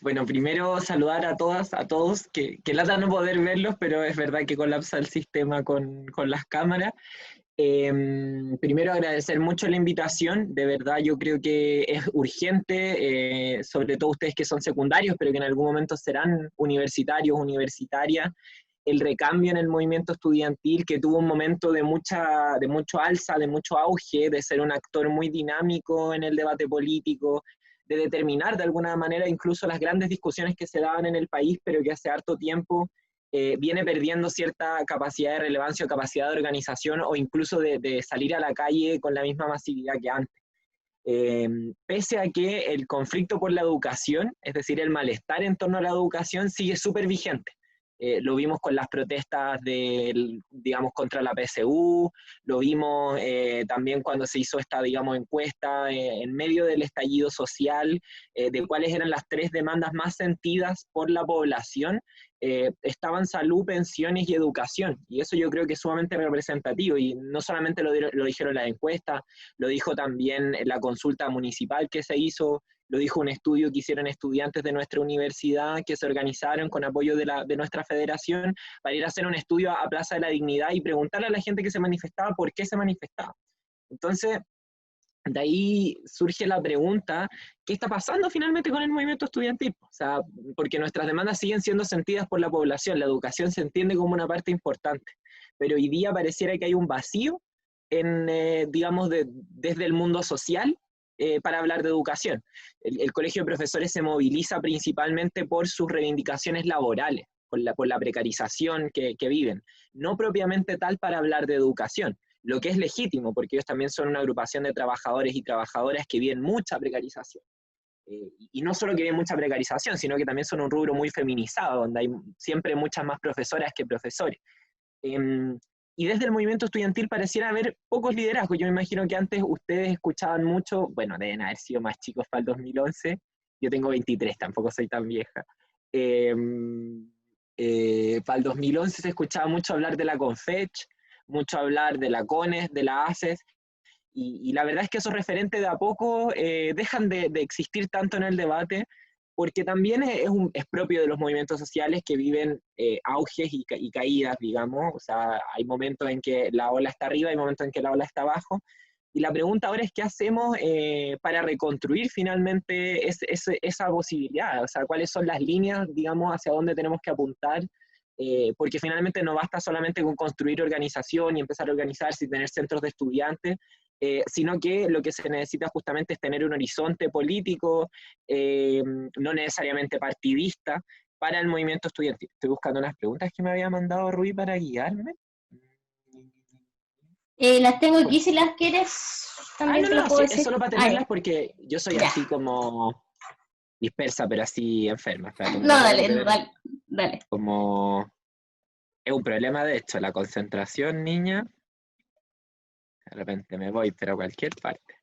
Bueno, primero saludar a todas, a todos, que lata no poder verlos, pero es verdad que colapsa el sistema con las cámaras. Primero agradecer mucho la invitación, de verdad yo creo que es urgente, sobre todo ustedes que son secundarios, pero que en algún momento serán universitarios, universitarias, el recambio en el movimiento estudiantil que tuvo un momento de mucho alza, de mucho auge, de ser un actor muy dinámico en el debate político, de determinar de alguna manera incluso las grandes discusiones que se daban en el país, pero que hace harto tiempo viene perdiendo cierta capacidad de relevancia o capacidad de organización o incluso de salir a la calle con la misma masividad que antes. Pese a que el conflicto por la educación, es decir, el malestar en torno a la educación, sigue súper vigente. Lo vimos con las protestas digamos, contra la PSU, lo vimos también cuando se hizo esta, digamos, encuesta en medio del estallido social, de cuáles eran las tres demandas más sentidas por la población. Estaban salud, pensiones y educación, y eso yo creo que es sumamente representativo, y no solamente lo dijeron las encuestas, lo dijo también la consulta municipal que se hizo, lo dijo un estudio que hicieron estudiantes de nuestra universidad que se organizaron con apoyo de nuestra federación para ir a hacer un estudio a Plaza de la Dignidad y preguntarle a la gente que se manifestaba por qué se manifestaba. Entonces, de ahí surge la pregunta, ¿qué está pasando finalmente con el movimiento estudiantil? O sea, porque nuestras demandas siguen siendo sentidas por la población, la educación se entiende como una parte importante, pero hoy día pareciera que hay un vacío digamos, desde el mundo social para hablar de educación. El Colegio de Profesores se moviliza principalmente por sus reivindicaciones laborales, por la precarización que viven, no propiamente tal para hablar de educación, lo que es legítimo, porque ellos también son una agrupación de trabajadores y trabajadoras que viven mucha precarización. Y no solo que viven mucha precarización, sino que también son un rubro muy feminizado, donde hay siempre muchas más profesoras que profesores. Y desde el movimiento estudiantil pareciera haber pocos liderazgos. Yo me imagino que antes ustedes escuchaban mucho, bueno, deben haber sido más chicos para el 2011, yo tengo 23, tampoco soy tan vieja. Eh, para el 2011 se escuchaba mucho hablar de la Confech, mucho hablar de la CONES, de la ACES, y la verdad es que esos referentes de a poco dejan de existir tanto en el debate, porque también es propio de los movimientos sociales que viven auges y caídas, digamos. O sea, hay momentos en que la ola está arriba, hay momentos en que la ola está abajo, y la pregunta ahora es qué hacemos para reconstruir finalmente esa posibilidad, o sea, cuáles son las líneas, digamos, hacia dónde tenemos que apuntar, porque finalmente no basta solamente con construir organización y empezar a organizarse y tener centros de estudiantes, sino que lo que se necesita justamente es tener un horizonte político, no necesariamente partidista, para el movimiento estudiantil. Estoy buscando unas preguntas que me había mandado Rui para guiarme. Las tengo aquí Bueno. si las quieres, también No, te las no, puedo sí, es decir. solo para Ah, tenerlas ya. porque yo soy Ya. así como dispersa, pero así enferma. Espérate un No, minuto que dale, te dale, dale. como... Es un problema, de hecho, la concentración, niña. De repente me voy, pero a cualquier parte.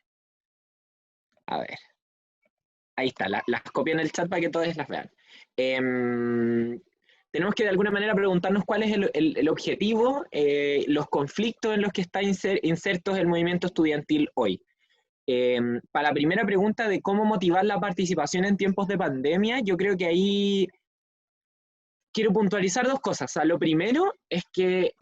A ver. Ahí está, las copié en el chat para que todos las vean. Tenemos que de alguna manera preguntarnos cuál es el objetivo, los conflictos en los que está insertos el movimiento estudiantil hoy. Para la primera pregunta de cómo motivar la participación en tiempos de pandemia, yo creo que ahí quiero puntualizar dos cosas. O sea, lo primero es que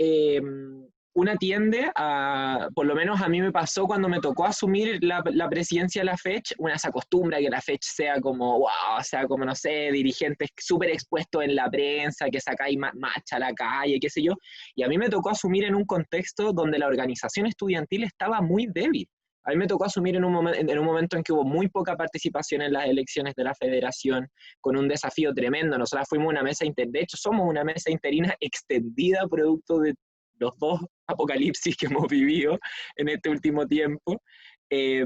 una tiende a, por lo menos a mí me pasó cuando me tocó asumir la presidencia de la FECH, una se acostumbra a que la FECH sea como, wow, sea como, no sé, dirigentes súper expuestos en la prensa, que sacáis marcha a la calle, qué sé yo, y a mí me tocó asumir en un contexto donde la organización estudiantil estaba muy débil. A mí me tocó asumir en un momento en que hubo muy poca participación en las elecciones de la federación, con un desafío tremendo. Nosotros fuimos una mesa de hecho somos una mesa interina extendida producto de los dos apocalipsis que hemos vivido en este último tiempo. Eh,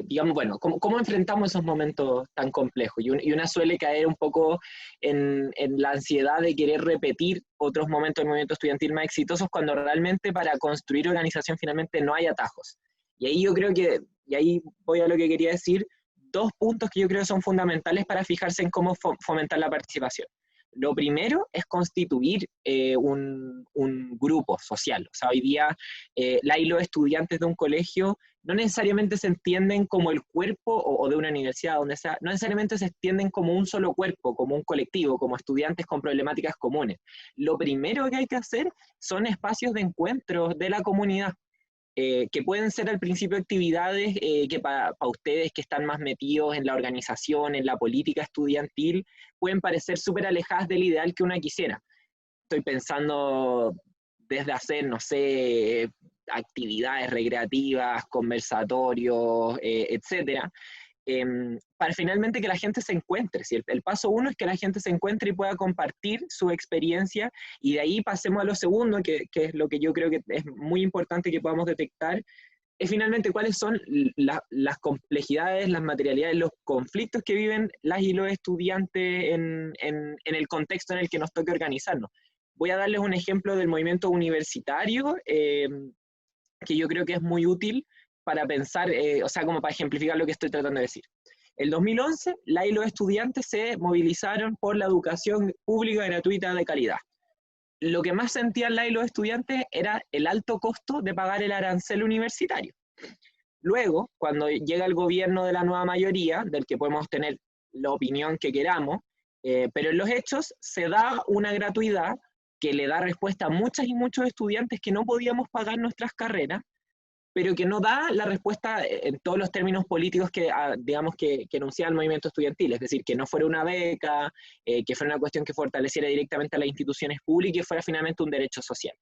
digamos, bueno, ¿cómo enfrentamos esos momentos tan complejos? Y una suele caer un poco en la ansiedad de querer repetir otros momentos del movimiento estudiantil más exitosos cuando realmente para construir organización finalmente no hay atajos. Y ahí yo creo que, y ahí voy a lo que quería decir, dos puntos que yo creo son fundamentales para fijarse en cómo fomentar la participación. Lo primero es constituir un grupo social. O sea, hoy día y los estudiantes de un colegio no necesariamente se entienden como el cuerpo o de una universidad, donde sea, no necesariamente se entienden como un solo cuerpo, como un colectivo, como estudiantes con problemáticas comunes. Lo primero que hay que hacer son espacios de encuentro de la comunidad, que pueden ser al principio actividades que para ustedes que están más metidos en la organización, en la política estudiantil, pueden parecer súper alejadas del ideal que una quisiera. Estoy pensando desde hacer, no sé, actividades recreativas, conversatorios, etcétera, para finalmente que la gente se encuentre. Si el paso uno es que la gente se encuentre y pueda compartir su experiencia, y de ahí pasemos a lo segundo, que es lo que yo creo que es muy importante que podamos detectar, es finalmente cuáles son las complejidades, las materialidades, los conflictos que viven las y los estudiantes en el contexto en el que nos toque organizarnos. Voy a darles un ejemplo del movimiento universitario, que yo creo que es muy útil para pensar, o sea, como para ejemplificar lo que estoy tratando de decir. El 2011, la y los estudiantes se movilizaron por la educación pública gratuita de calidad. Lo que más sentían la y los estudiantes era el alto costo de pagar el arancel universitario. Luego, cuando llega el gobierno de la nueva mayoría, del que podemos tener la opinión que queramos, pero en los hechos se da una gratuidad que le da respuesta a muchas y muchos estudiantes que no podíamos pagar nuestras carreras, pero que no da la respuesta en todos los términos políticos que, digamos, que enunciaba el movimiento estudiantil, es decir, que no fuera una beca, que fuera una cuestión que fortaleciera directamente a las instituciones públicas y fuera finalmente un derecho social.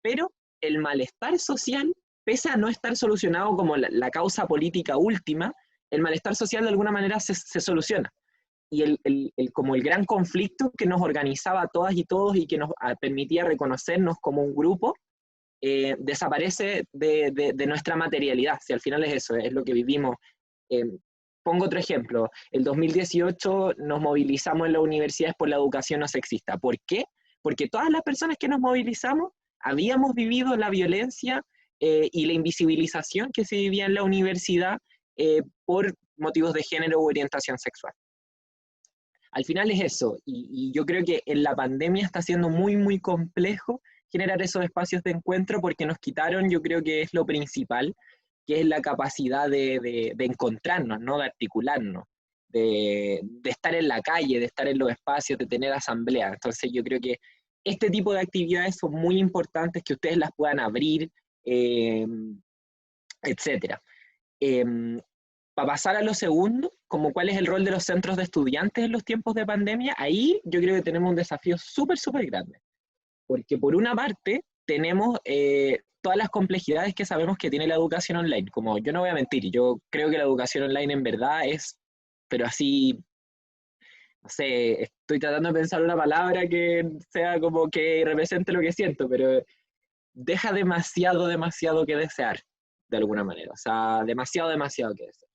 Pero el malestar social, pese a no estar solucionado como la causa política última, el malestar social de alguna manera se soluciona. Y como el gran conflicto que nos organizaba a todas y todos y que nos permitía reconocernos como un grupo, desaparece de nuestra materialidad. Si al final es eso, es lo que vivimos. Pongo otro ejemplo. El 2018 nos movilizamos en las universidades por la educación no sexista. ¿Por qué? Porque todas las personas que nos movilizamos habíamos vivido la violencia y la invisibilización que se vivía en la universidad por motivos de género u orientación sexual. Al final es eso, y yo creo que en la pandemia está siendo muy, muy complejo generar esos espacios de encuentro porque nos quitaron, yo creo que es lo principal, que es la capacidad de encontrarnos, ¿no? De articularnos, de estar en la calle, de estar en los espacios, de tener asambleas. Entonces yo creo que este tipo de actividades son muy importantes, que ustedes las puedan abrir, etcétera. Para pasar a lo segundo, como cuál es el rol de los centros de estudiantes en los tiempos de pandemia, ahí yo creo que tenemos un desafío súper, súper grande. Porque por una parte tenemos todas las complejidades que sabemos que tiene la educación online. Como yo no voy a mentir, yo creo que la educación online en verdad es, pero así, no sé, estoy tratando de pensar una palabra que sea como que represente lo que siento, pero deja demasiado, demasiado que desear, de alguna manera. O sea, demasiado, demasiado que desear.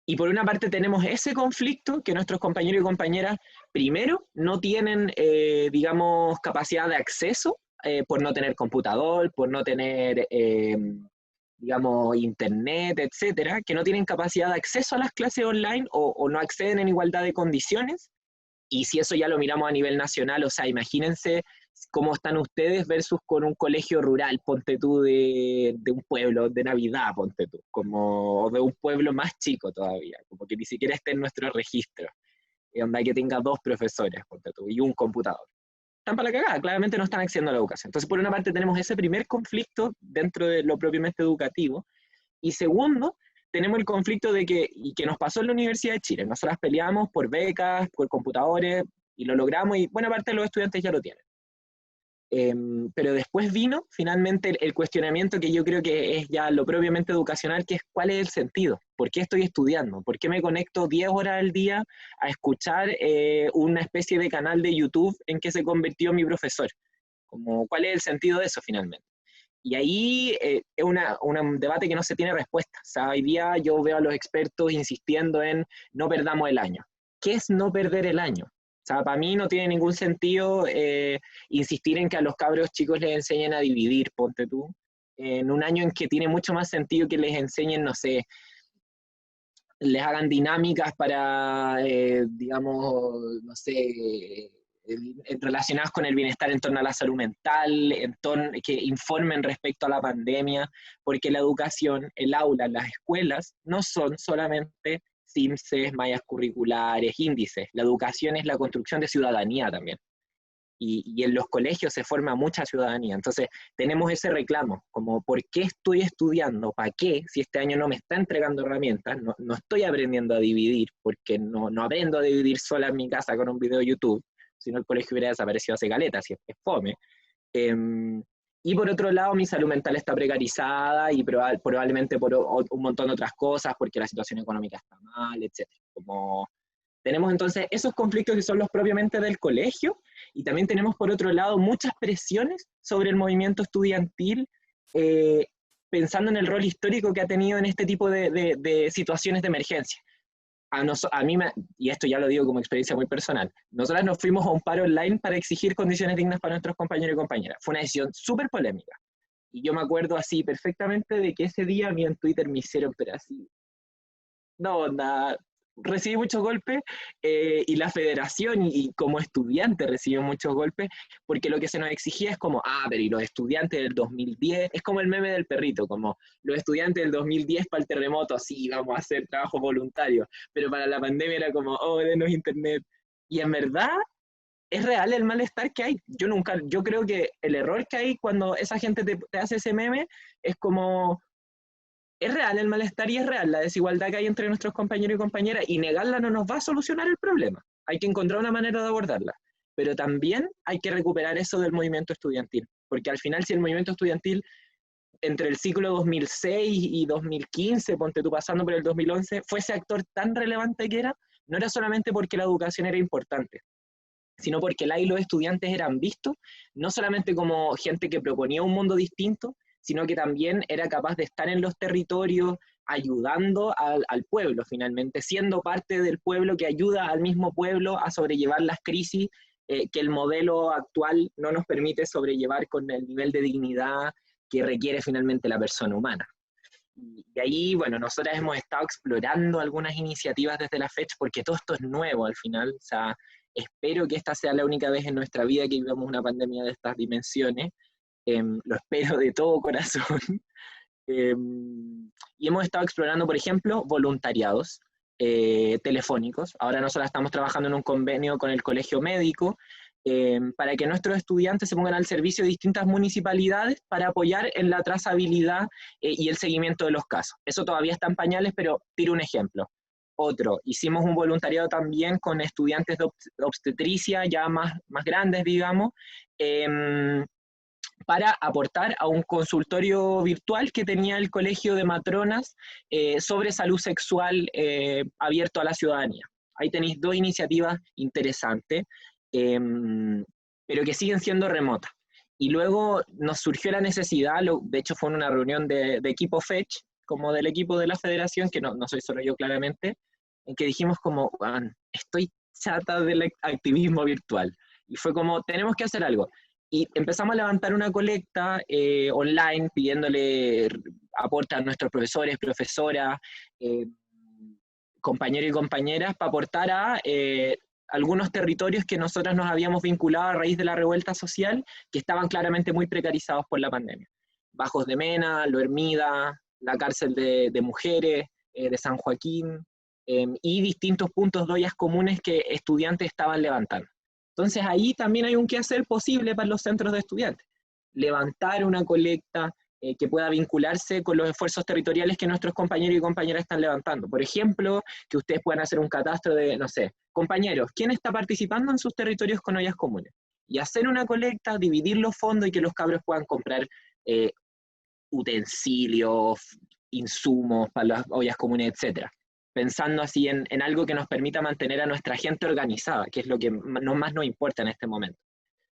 Y por una parte tenemos ese conflicto que nuestros compañeros y compañeras, primero, no tienen, digamos, capacidad de acceso por no tener computador, por no tener, digamos, internet, etcétera, que no tienen capacidad de acceso a las clases online o no acceden en igualdad de condiciones. Y si eso ya lo miramos a nivel nacional, o sea, imagínense cómo están ustedes versus con un colegio rural, ponte tú, de un pueblo de Navidad, ponte tú, como de un pueblo más chico todavía, como que ni siquiera esté en nuestro registro, donde hay que tenga 2 profesores, ponte tú, y un computador. Están para la cagada, claramente no están accediendo a la educación. Entonces, por una parte tenemos ese primer conflicto dentro de lo propiamente educativo, y segundo, tenemos el conflicto de que nos pasó en la Universidad de Chile. Nosotras peleamos por becas, por computadores, y lo logramos, y buena parte de los estudiantes ya lo tienen. Pero después vino finalmente el cuestionamiento que yo creo que es ya lo propiamente educacional, que es cuál es el sentido, por qué estoy estudiando, por qué me conecto 10 horas al día a escuchar una especie de canal de YouTube en que se convirtió mi profesor, como cuál es el sentido de eso finalmente. Y ahí es un debate que no se tiene respuesta. O sea, hoy día yo veo a los expertos insistiendo en no perdamos el año. ¿Qué es no perder el año? O sea, para mí no tiene ningún sentido insistir en que a los cabros chicos les enseñen a dividir, ponte tú, en un año en que tiene mucho más sentido que les enseñen, no sé, les hagan dinámicas para, digamos, no sé, relacionadas con el bienestar en torno a la salud mental, que informen respecto a la pandemia, porque la educación, el aula, las escuelas, no son solamente CIMSES, mallas curriculares, índices. La educación es la construcción de ciudadanía también. Y en los colegios se forma mucha ciudadanía. Entonces, tenemos ese reclamo, como ¿por qué estoy estudiando? ¿Para qué? Si este año no me está entregando herramientas, no estoy aprendiendo a dividir, porque no aprendo a dividir sola en mi casa con un video de YouTube, si no el colegio hubiera desaparecido hace caleta, si es fome. Y por otro lado, mi salud mental está precarizada y probablemente por un montón de otras cosas, porque la situación económica está mal, etc. Como tenemos entonces esos conflictos que son los propiamente del colegio, y también tenemos por otro lado muchas presiones sobre el movimiento estudiantil, pensando en el rol histórico que ha tenido en este tipo de situaciones de emergencia. A mí, y esto ya lo digo como experiencia muy personal, nosotras nos fuimos a un paro online para exigir condiciones dignas para nuestros compañeros y compañeras. Fue una decisión súper polémica. Y yo me acuerdo así perfectamente de que ese día a mí en Twitter me hicieron, pero así, no, nada, recibí muchos golpes, y la federación y como estudiante recibió muchos golpes, porque lo que se nos exigía es como, pero y los estudiantes del 2010, es como el meme del perrito, como los estudiantes del 2010 para el terremoto, sí, vamos a hacer trabajo voluntario, pero para la pandemia era como, denos internet, y en verdad es real el malestar que hay. Yo creo que el error que hay cuando esa gente te hace ese meme es como, es real el malestar y es real la desigualdad que hay entre nuestros compañeros y compañeras, y negarla no nos va a solucionar el problema. Hay que encontrar una manera de abordarla. Pero también hay que recuperar eso del movimiento estudiantil, porque al final si el movimiento estudiantil entre el ciclo 2006 y 2015, ponte tú pasando por el 2011, fue ese actor tan relevante que era, no era solamente porque la educación era importante, sino porque la y los estudiantes eran vistos no solamente como gente que proponía un mundo distinto, sino que también era capaz de estar en los territorios ayudando al pueblo finalmente, siendo parte del pueblo que ayuda al mismo pueblo a sobrellevar las crisis, que el modelo actual no nos permite sobrellevar con el nivel de dignidad que requiere finalmente la persona humana. Y ahí, bueno, nosotras hemos estado explorando algunas iniciativas desde la fecha, porque todo esto es nuevo al final, o sea, espero que esta sea la única vez en nuestra vida que vivamos una pandemia de estas dimensiones, lo espero de todo corazón. Y hemos estado explorando, por ejemplo, voluntariados telefónicos. Ahora nosotros estamos trabajando en un convenio con el Colegio Médico, para que nuestros estudiantes se pongan al servicio de distintas municipalidades para apoyar en la trazabilidad y el seguimiento de los casos. Eso todavía está en pañales, pero tiro un ejemplo. Otro, hicimos un voluntariado también con estudiantes de obstetricia, ya más grandes, digamos, para aportar a un consultorio virtual que tenía el Colegio de Matronas, sobre salud sexual, abierto a la ciudadanía. Ahí tenéis dos iniciativas interesantes, pero que siguen siendo remotas. Y luego nos surgió la necesidad, de hecho fue en una reunión de equipo FECH, como del equipo de la federación, que no soy solo yo claramente, en que dijimos como, estoy chata del activismo virtual. Y fue como, tenemos que hacer algo. Y empezamos a levantar una colecta online, pidiéndole aporte a nuestros profesores, profesoras, compañeros y compañeras, para aportar a algunos territorios que nosotros nos habíamos vinculado a raíz de la revuelta social, que estaban claramente muy precarizados por la pandemia. Bajos de Mena, Lo Hermida, la cárcel de mujeres de San Joaquín, y distintos puntos de ollas comunes que estudiantes estaban levantando. Entonces ahí también hay un quehacer posible para los centros de estudiantes. Levantar una colecta que pueda vincularse con los esfuerzos territoriales que nuestros compañeros y compañeras están levantando. Por ejemplo, que ustedes puedan hacer un catastro de, no sé, compañeros, ¿quién está participando en sus territorios con ollas comunes? Y hacer una colecta, dividir los fondos y que los cabros puedan comprar utensilios, insumos para las ollas comunes, etc. Pensando así en algo que nos permita mantener a nuestra gente organizada, que es lo que más nos importa en este momento.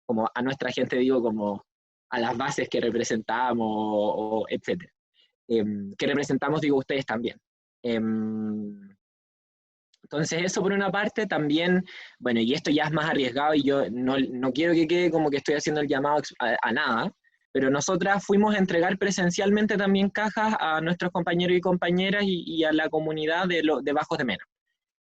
Como a nuestra gente, digo, como a las bases que representamos, etc. Que representamos, digo, ustedes también. Entonces eso por una parte. También, bueno, y esto ya es más arriesgado y yo no quiero que quede como que estoy haciendo el llamado a nada, pero nosotras fuimos a entregar presencialmente también cajas a nuestros compañeros y compañeras y a la comunidad de Bajos de Mena.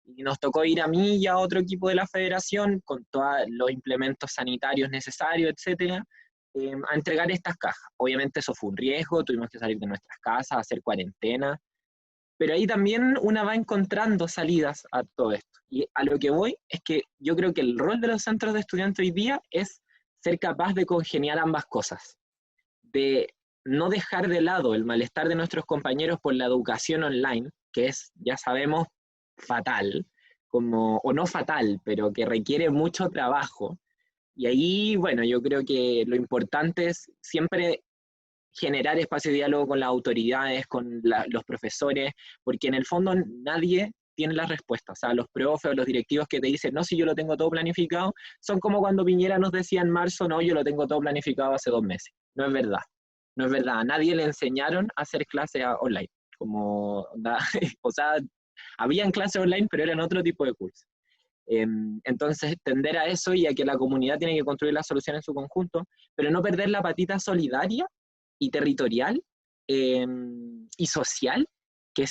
Y nos tocó ir a mí y a otro equipo de la federación con todos los implementos sanitarios necesarios, etcétera, a entregar estas cajas. Obviamente eso fue un riesgo, tuvimos que salir de nuestras casas, hacer cuarentena, pero ahí también una va encontrando salidas a todo esto. Y a lo que voy es que yo creo que el rol de los centros de estudiantes hoy día es ser capaz de congeniar ambas cosas, de no dejar de lado el malestar de nuestros compañeros por la educación online, que es, ya sabemos, fatal, como, o no fatal, pero que requiere mucho trabajo. Y ahí, bueno, yo creo que lo importante es siempre generar espacio de diálogo con las autoridades, con los profesores, porque en el fondo nadie tiene la respuesta. O sea, los profes o los directivos que te dicen, no, si yo lo tengo todo planificado, son como cuando Piñera nos decía en marzo, no, yo lo tengo todo planificado hace 2 meses. No es verdad. No es verdad. A nadie le enseñaron a hacer clases online. Como, o sea, habían clases online, pero eran otro tipo de cursos. Entonces, tender a eso y a que la comunidad tiene que construir la solución en su conjunto, pero no perder la patita solidaria y territorial y social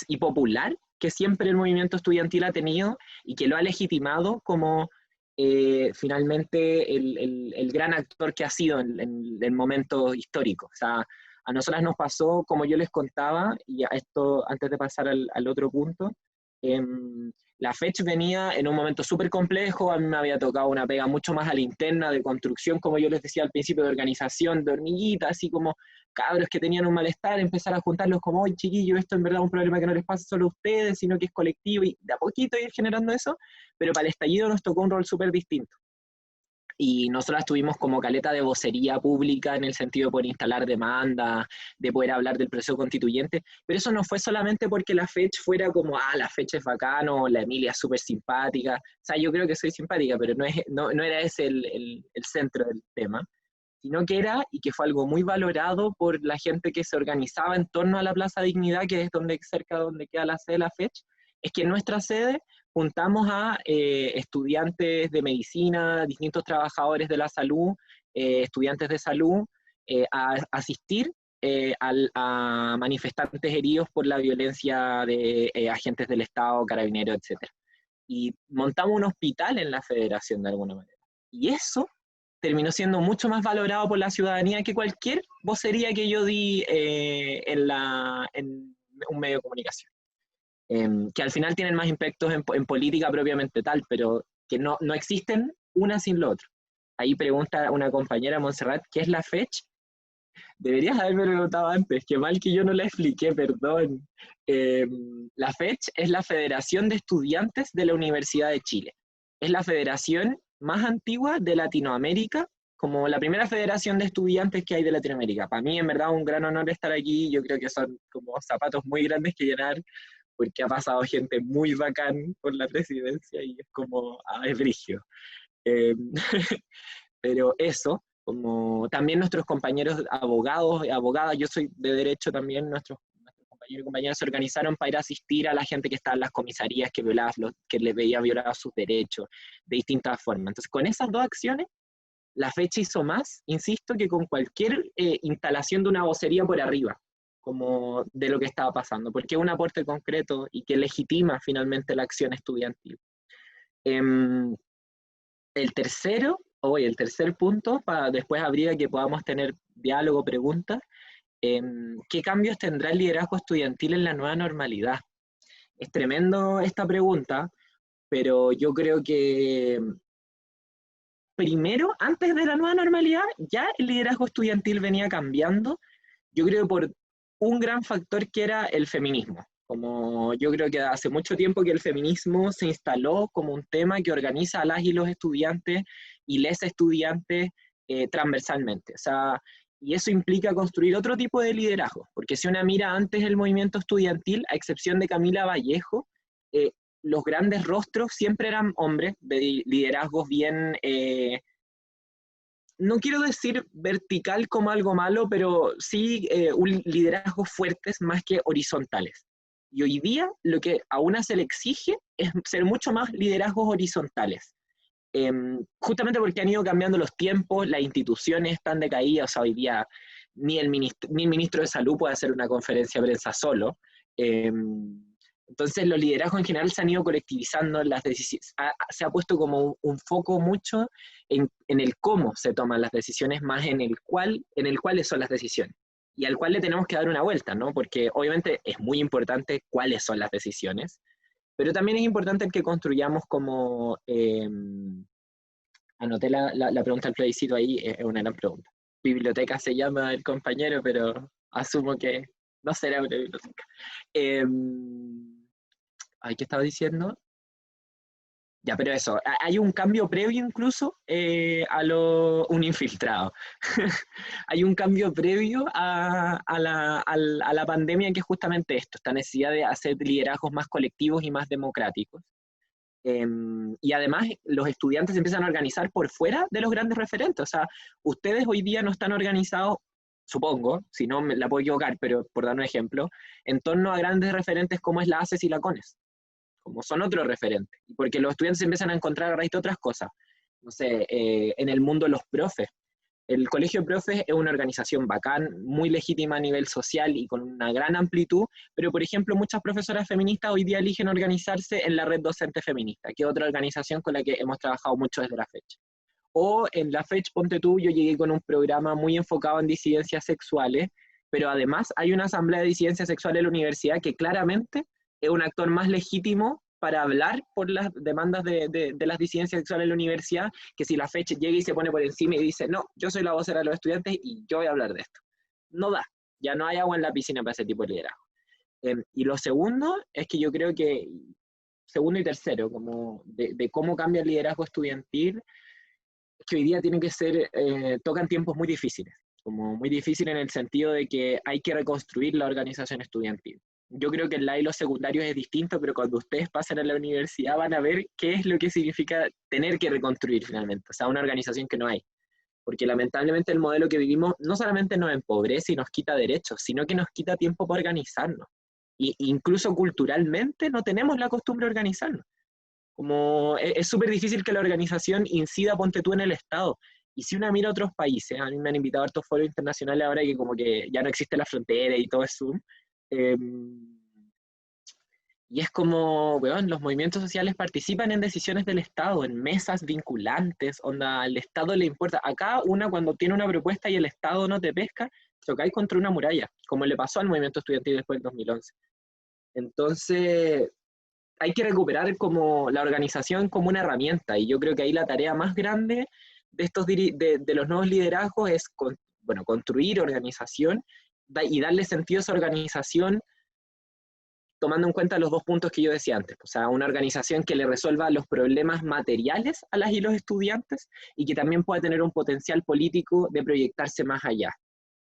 y popular que siempre el movimiento estudiantil ha tenido y que lo ha legitimado como finalmente el gran actor que ha sido en el momento histórico. O sea, a nosotras nos pasó, como yo les contaba, y a esto antes de pasar al otro punto, la FECH venía en un momento súper complejo, a mí me había tocado una pega mucho más a la interna de construcción, como yo les decía al principio, de organización, de hormiguita, así como cabros que tenían un malestar, empezar a juntarlos como, oye chiquillos, esto en verdad es un problema que no les pasa solo a ustedes, sino que es colectivo, y de a poquito ir generando eso, pero para el estallido nos tocó un rol súper distinto. Y nosotras tuvimos como caleta de vocería pública en el sentido de poder instalar demanda, de poder hablar del proceso constituyente, pero eso no fue solamente porque la FECH fuera como, la FECH es bacano, la Emilia es súper simpática, o sea, yo creo que soy simpática, pero no era ese el centro del tema, sino que era, y que fue algo muy valorado por la gente que se organizaba en torno a la Plaza Dignidad, que es cerca de donde queda la sede de la FECH, es que en nuestra sede juntamos a estudiantes de medicina, distintos trabajadores de la salud, estudiantes de salud, a asistir a manifestantes heridos por la violencia de agentes del Estado, carabineros, etc. Y montamos un hospital en la federación de alguna manera. Y eso terminó siendo mucho más valorado por la ciudadanía que cualquier vocería que yo di en un medio de comunicación. Que al final tienen más impactos en política propiamente tal, pero que no existen una sin lo otro. Ahí pregunta una compañera, Montserrat, ¿qué es la FECH? Deberías haberme preguntado antes, qué mal que yo no la expliqué, perdón. La FECH es la Federación de Estudiantes de la Universidad de Chile. Es la federación más antigua de Latinoamérica, como la primera federación de estudiantes que hay de Latinoamérica. Para mí, en verdad, un gran honor estar aquí. Yo creo que son como zapatos muy grandes que llenar, porque ha pasado gente muy bacán por la presidencia y es como, es brígido. Pero eso, como también nuestros compañeros abogados y abogadas, yo soy de derecho también, nuestros compañeros y compañeras se organizaron para ir a asistir a la gente que está en las comisarías que le veía violados sus derechos de distintas formas. Entonces, con esas dos acciones, la fecha hizo más, insisto, que con cualquier instalación de una vocería por arriba, como de lo que estaba pasando, porque es un aporte concreto y que legitima finalmente la acción estudiantil. El tercer punto, para después habría que podamos tener diálogo, preguntas, ¿qué cambios tendrá el liderazgo estudiantil en la nueva normalidad? Es tremendo esta pregunta, pero yo creo que primero, antes de la nueva normalidad, ya el liderazgo estudiantil venía cambiando, yo creo por un gran factor que era el feminismo. Como yo creo que hace mucho tiempo que el feminismo se instaló como un tema que organiza a las y los estudiantes y les estudiantes transversalmente. O sea, y eso implica construir otro tipo de liderazgo, porque si una mira antes el movimiento estudiantil, a excepción de Camila Vallejo, los grandes rostros siempre eran hombres, de liderazgos bien... no quiero decir vertical como algo malo, pero sí un liderazgo fuertes más que horizontales. Y hoy día lo que a una se le exige es ser mucho más liderazgos horizontales. Justamente porque han ido cambiando los tiempos, las instituciones están decaídas, o sea, hoy día ni el ministro de Salud puede hacer una conferencia de prensa solo. Entonces los liderazgos en general se han ido colectivizando, las decisiones, se ha puesto como un foco mucho en el cómo se toman las decisiones, más en el cuáles son las decisiones, y al cual le tenemos que dar una vuelta, ¿no? Porque obviamente es muy importante cuáles son las decisiones, pero también es importante el que construyamos como, anoté la pregunta del plebiscito ahí, es una gran pregunta. Biblioteca se llama el compañero, pero asumo que no será una biblioteca. Ay, ¿qué estaba diciendo? Ya, pero eso, hay un cambio previo incluso un infiltrado. Hay un cambio previo a la pandemia, que es justamente esto, esta necesidad de hacer liderazgos más colectivos y más democráticos. Y además los estudiantes se empiezan a organizar por fuera de los grandes referentes. O sea, ustedes hoy día no están organizados, supongo, si no me la puedo equivocar, pero por dar un ejemplo, en torno a grandes referentes como es la ACES y la CONES, como son otros referentes, porque los estudiantes se empiezan a encontrar a raíz de otras cosas. No sé, en el mundo los profes. El Colegio de Profes es una organización bacán, muy legítima a nivel social y con una gran amplitud, pero por ejemplo muchas profesoras feministas hoy día eligen organizarse en la Red Docente Feminista, que es otra organización con la que hemos trabajado mucho desde la fecha. O en la fecha, ponte tú, yo llegué con un programa muy enfocado en disidencias sexuales, pero además hay una asamblea de disidencias sexuales en la universidad que claramente es un actor más legítimo para hablar por las demandas de las disidencias sexuales en la universidad, que si la fecha llega y se pone por encima y dice, no, yo soy la vocera de los estudiantes y yo voy a hablar de esto. No da, ya no hay agua en la piscina para ese tipo de liderazgo. Y lo segundo es que yo creo que, segundo y tercero, como de cómo cambia el liderazgo estudiantil, que hoy día tienen que ser, tocan tiempos muy difíciles, como muy difícil en el sentido de que hay que reconstruir la organización estudiantil. Yo creo que en la y los secundarios es distinto, pero cuando ustedes pasen a la universidad van a ver qué es lo que significa tener que reconstruir finalmente, o sea, una organización que no hay. Porque lamentablemente el modelo que vivimos no solamente nos empobrece y nos quita derechos, sino que nos quita tiempo para organizarnos. Y incluso culturalmente no tenemos la costumbre de organizarnos. Como es súper difícil que la organización incida, ponte tú, en el Estado. Y si uno mira a otros países, a mí me han invitado a estos foros internacionales ahora que como que ya no existe la frontera y todo eso, eh, y es como, weón, los movimientos sociales participan en decisiones del Estado, en mesas vinculantes, onda, al Estado le importa. Acá una cuando tiene una propuesta y el Estado no te pesca, chocáis contra una muralla, como le pasó al movimiento estudiantil después del 2011. Entonces, hay que recuperar como la organización como una herramienta, y yo creo que ahí la tarea más grande de los nuevos liderazgos es bueno, construir organización y darle sentido a esa organización tomando en cuenta los dos puntos que yo decía antes, o sea, una organización que le resuelva los problemas materiales a las y los estudiantes y que también pueda tener un potencial político de proyectarse más allá.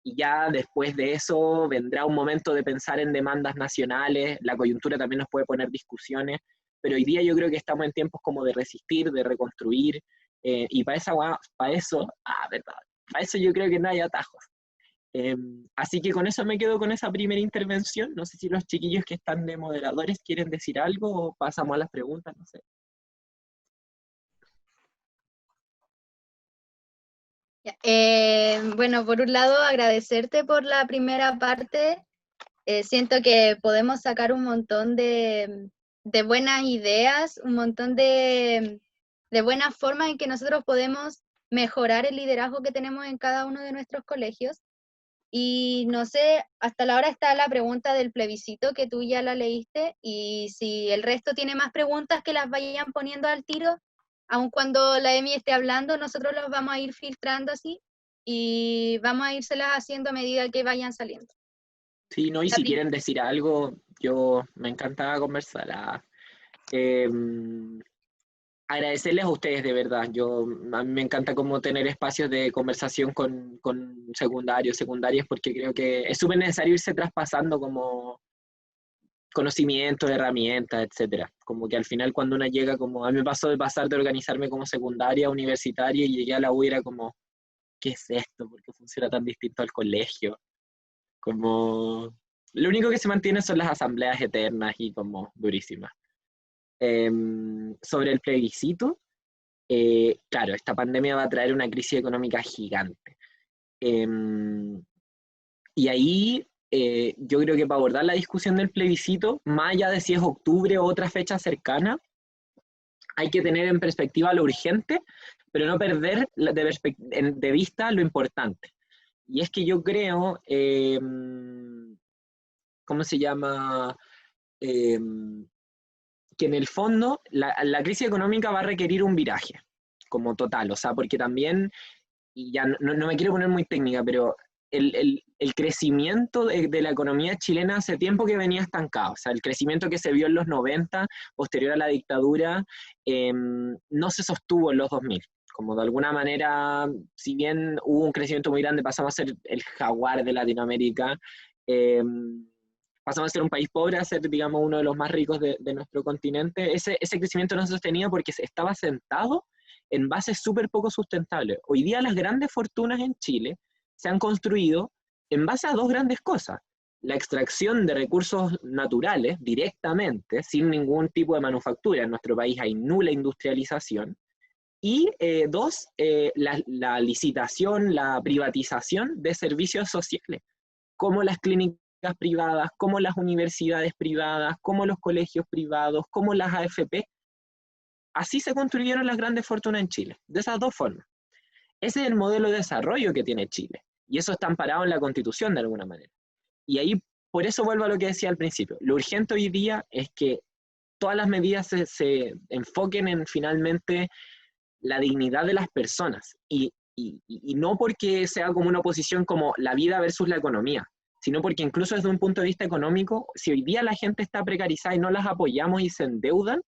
Y ya después de eso vendrá un momento de pensar en demandas nacionales, la coyuntura también nos puede poner discusiones, pero hoy día yo creo que estamos en tiempos como de resistir, de reconstruir, y verdad, para eso yo creo que no hay atajos. Así que con eso me quedo con esa primera intervención. No sé si los chiquillos que están de moderadores quieren decir algo o pasamos a las preguntas, no sé. Bueno, por un lado, agradecerte por la primera parte. Siento que podemos sacar un montón de buenas ideas, un montón de buenas formas en que nosotros podemos mejorar el liderazgo que tenemos en cada uno de nuestros colegios. Y no sé, hasta la hora está la pregunta del plebiscito, que tú ya la leíste, y si el resto tiene más preguntas, que las vayan poniendo al tiro, aun cuando la Emi esté hablando, nosotros las vamos a ir filtrando así, y vamos a írselas haciendo a medida que vayan saliendo. Sí, no, y si quieren decir algo, yo me encanta conversar. Agradecerles a ustedes de verdad. A mí me encanta como tener espacios de conversación con secundarias, porque creo que es súper necesario irse traspasando como conocimientos, herramientas, etcétera. Como que al final cuando uno llega, como a mí me pasó de pasar de organizarme como secundaria, universitaria, y llegué a la U y era como, ¿qué es esto? ¿Por qué funciona tan distinto al colegio? Como, lo único que se mantiene son las asambleas eternas y como durísimas. Sobre el plebiscito, claro, esta pandemia va a traer una crisis económica gigante. Y ahí yo creo que para abordar la discusión del plebiscito, más allá de si es octubre o otra fecha cercana, hay que tener en perspectiva lo urgente, pero no perder de vista lo importante. Y es que yo creo, ¿cómo se llama? Eh, que en el fondo la crisis económica va a requerir un viraje, como total, o sea, porque también, y ya no me quiero poner muy técnica, pero el crecimiento de la economía chilena hace tiempo que venía estancado, o sea, el crecimiento que se vio en los 90, posterior a la dictadura, no se sostuvo en los 2000. Como de alguna manera, si bien hubo un crecimiento muy grande, pasamos a ser el jaguar de Latinoamérica, pasamos a ser un país pobre a ser, digamos, uno de los más ricos de nuestro continente. Ese crecimiento no se sostenía porque estaba sentado en bases súper poco sustentables. Hoy día las grandes fortunas en Chile se han construido en base a dos grandes cosas. La extracción de recursos naturales directamente, sin ningún tipo de manufactura. En nuestro país hay nula industrialización. Y dos, la licitación, la privatización de servicios sociales, como las clínicas privadas, como las universidades privadas, como los colegios privados, como las AFP. Así se construyeron las grandes fortunas en Chile, de esas dos formas. Ese es el modelo de desarrollo que tiene Chile, y eso está amparado en la Constitución de alguna manera. Y ahí, por eso vuelvo a lo que decía al principio, lo urgente hoy día es que todas las medidas se enfoquen en finalmente la dignidad de las personas, y no porque sea como una oposición como la vida versus la economía, sino porque incluso desde un punto de vista económico, si hoy día la gente está precarizada y no las apoyamos y se endeudan,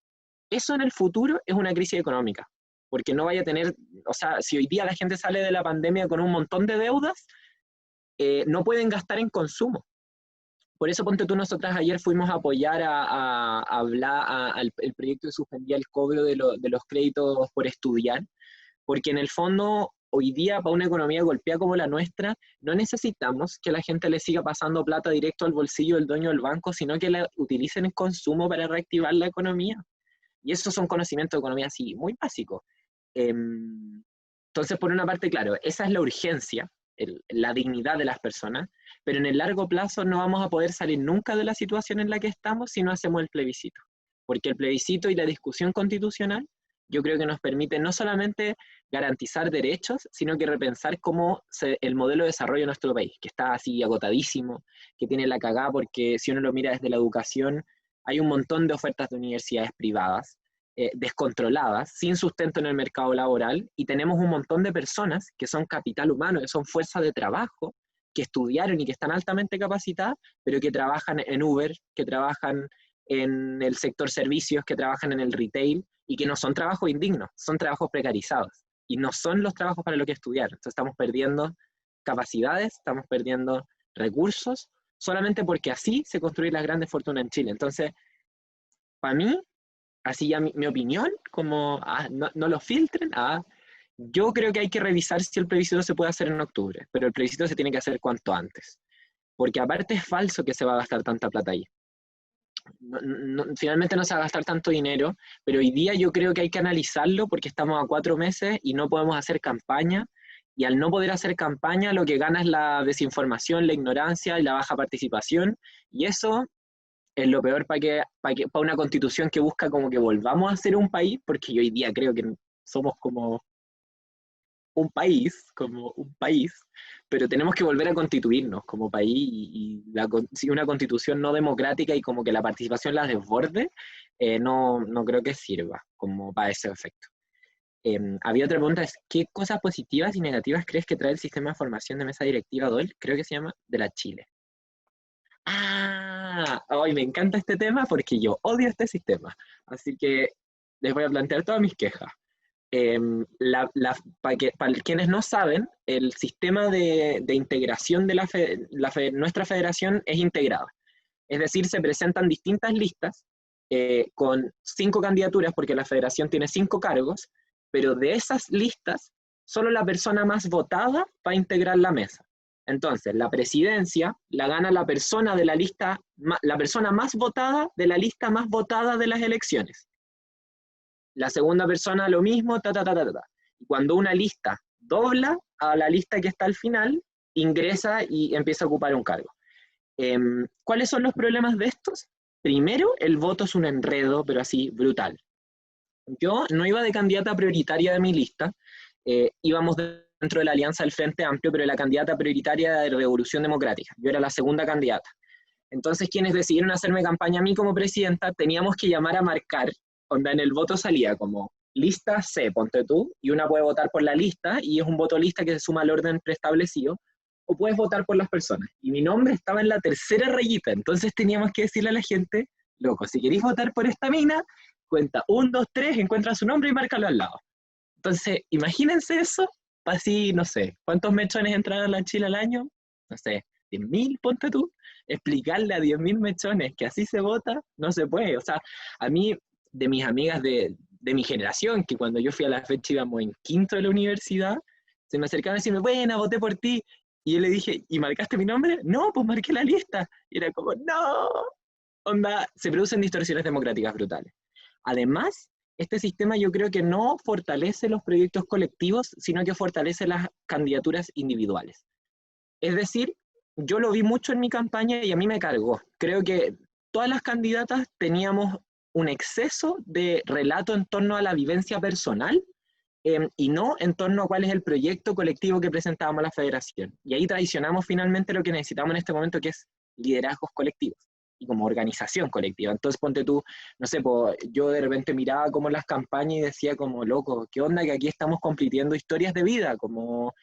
eso en el futuro es una crisis económica, porque no vaya a tener, o sea, si hoy día la gente sale de la pandemia con un montón de deudas, no pueden gastar en consumo. Por eso, ponte tú, nosotras ayer fuimos a apoyar a hablar el proyecto que suspendía el cobro de los créditos por estudiar, porque en el fondo, hoy día, para una economía golpeada como la nuestra, no necesitamos que la gente le siga pasando plata directo al bolsillo del dueño del banco, sino que la utilicen en consumo para reactivar la economía. Y esos son conocimientos de economía así, muy básicos. Entonces, por una parte, claro, esa es la urgencia, la dignidad de las personas, pero en el largo plazo no vamos a poder salir nunca de la situación en la que estamos si no hacemos el plebiscito. Porque el plebiscito y la discusión constitucional yo creo que nos permite no solamente garantizar derechos, sino que repensar cómo el modelo de desarrollo de nuestro país, que está así agotadísimo, que tiene la cagada, porque si uno lo mira desde la educación, hay un montón de ofertas de universidades privadas, descontroladas, sin sustento en el mercado laboral, y tenemos un montón de personas que son capital humano, que son fuerza de trabajo, que estudiaron y que están altamente capacitadas, pero que trabajan en Uber, que trabajan en el sector servicios, que trabajan en el retail, y que no son trabajos indignos, son trabajos precarizados, y no son los trabajos para los que estudiar. Entonces estamos perdiendo capacidades, estamos perdiendo recursos, solamente porque así se construyen las grandes fortunas en Chile. Entonces, para mí, así ya mi opinión, como no lo filtren, yo creo que hay que revisar si el plebiscito se puede hacer en octubre, pero el plebiscito se tiene que hacer cuanto antes, porque aparte es falso que se va a gastar tanta plata ahí. Finalmente no se va a gastar tanto dinero, pero hoy día yo creo que hay que analizarlo porque estamos a 4 meses y no podemos hacer campaña, y al no poder hacer campaña lo que gana es la desinformación, la ignorancia y la baja participación, y eso es lo peor para una constitución que busca como que volvamos a ser un país, porque yo hoy día creo que somos como un país, pero tenemos que volver a constituirnos como país, y si una constitución no democrática y como que la participación la desborde, no creo que sirva como para ese efecto. Había otra pregunta, es ¿qué cosas positivas y negativas crees que trae el sistema de formación de mesa directiva DOL? Creo que se llama de la Chile. Hoy me encanta este tema porque yo odio este sistema, así que les voy a plantear todas mis quejas. Para quienes no saben, el sistema de integración de nuestra federación es integrada. Es decir, se presentan distintas listas con 5 candidaturas, porque la federación tiene 5 cargos, pero de esas listas, solo la persona más votada va a integrar la mesa. Entonces, la presidencia la gana la persona de la persona más votada de la lista más votada de las elecciones. La segunda persona lo mismo, Y cuando una lista dobla a la lista que está al final, ingresa y empieza a ocupar un cargo. ¿Cuáles son los problemas de estos? Primero, el voto es un enredo, pero así, brutal. Yo no iba de candidata prioritaria de mi lista, íbamos dentro de la alianza del Frente Amplio, pero la candidata prioritaria era de Revolución Democrática. Yo era la segunda candidata. Entonces, quienes decidieron hacerme campaña a mí como presidenta, teníamos que llamar a marcar, donde en el voto salía como lista C, ponte tú, y una puede votar por la lista, y es un voto lista que se suma al orden preestablecido, o puedes votar por las personas. Y mi nombre estaba en la tercera rayita, entonces teníamos que decirle a la gente, loco, si queréis votar por esta mina, cuenta 1, 2, 3, encuentra su nombre y márcalo al lado. Entonces, imagínense eso, así, no sé, ¿cuántos mechones entran a la Chile al año? No sé, 10.000, ponte tú. Explicarle a 10.000 mechones que así se vota, no se puede. O sea, a mí, de mis amigas de mi generación, que cuando yo fui a la fecha íbamos en quinto de la universidad, se me acercaban a decirme, buena, voté por ti. Y yo le dije, ¿y marcaste mi nombre? No, pues marqué la lista. Y era como, no. Onda, se producen distorsiones democráticas brutales. Además, este sistema yo creo que no fortalece los proyectos colectivos, sino que fortalece las candidaturas individuales. Es decir, yo lo vi mucho en mi campaña y a mí me cargó. Creo que todas las candidatas teníamos un exceso de relato en torno a la vivencia personal y no en torno a cuál es el proyecto colectivo que presentábamos a la federación. Y ahí traicionamos finalmente lo que necesitamos en este momento, que es liderazgos colectivos y como organización colectiva. Entonces, ponte tú, no sé, yo de repente miraba como las campañas y decía como, loco, ¿qué onda que aquí estamos compitiendo historias de vida? Como,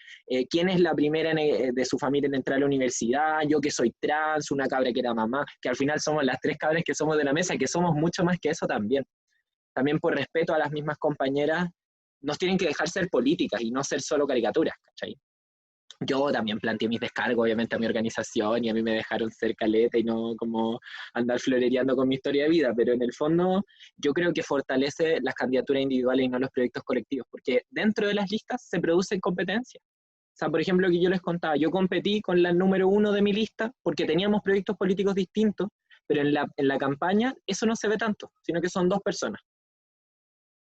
¿quién es la primera de su familia en entrar a la universidad? Yo que soy trans, una cabra que era mamá, que al final somos las 3 cabras que somos de la mesa, que somos mucho más que eso también. También por respeto a las mismas compañeras, nos tienen que dejar ser políticas y no ser solo caricaturas, ¿cachai? Yo también planteé mis descargos, obviamente, a mi organización y a mí me dejaron ser caleta y no como andar florereando con mi historia de vida, pero en el fondo yo creo que fortalece las candidaturas individuales y no los proyectos colectivos, porque dentro de las listas se producen competencias. O sea, por ejemplo, que yo les contaba, yo competí con la número 1 de mi lista porque teníamos proyectos políticos distintos, pero en la campaña eso no se ve tanto, sino que son 2 personas,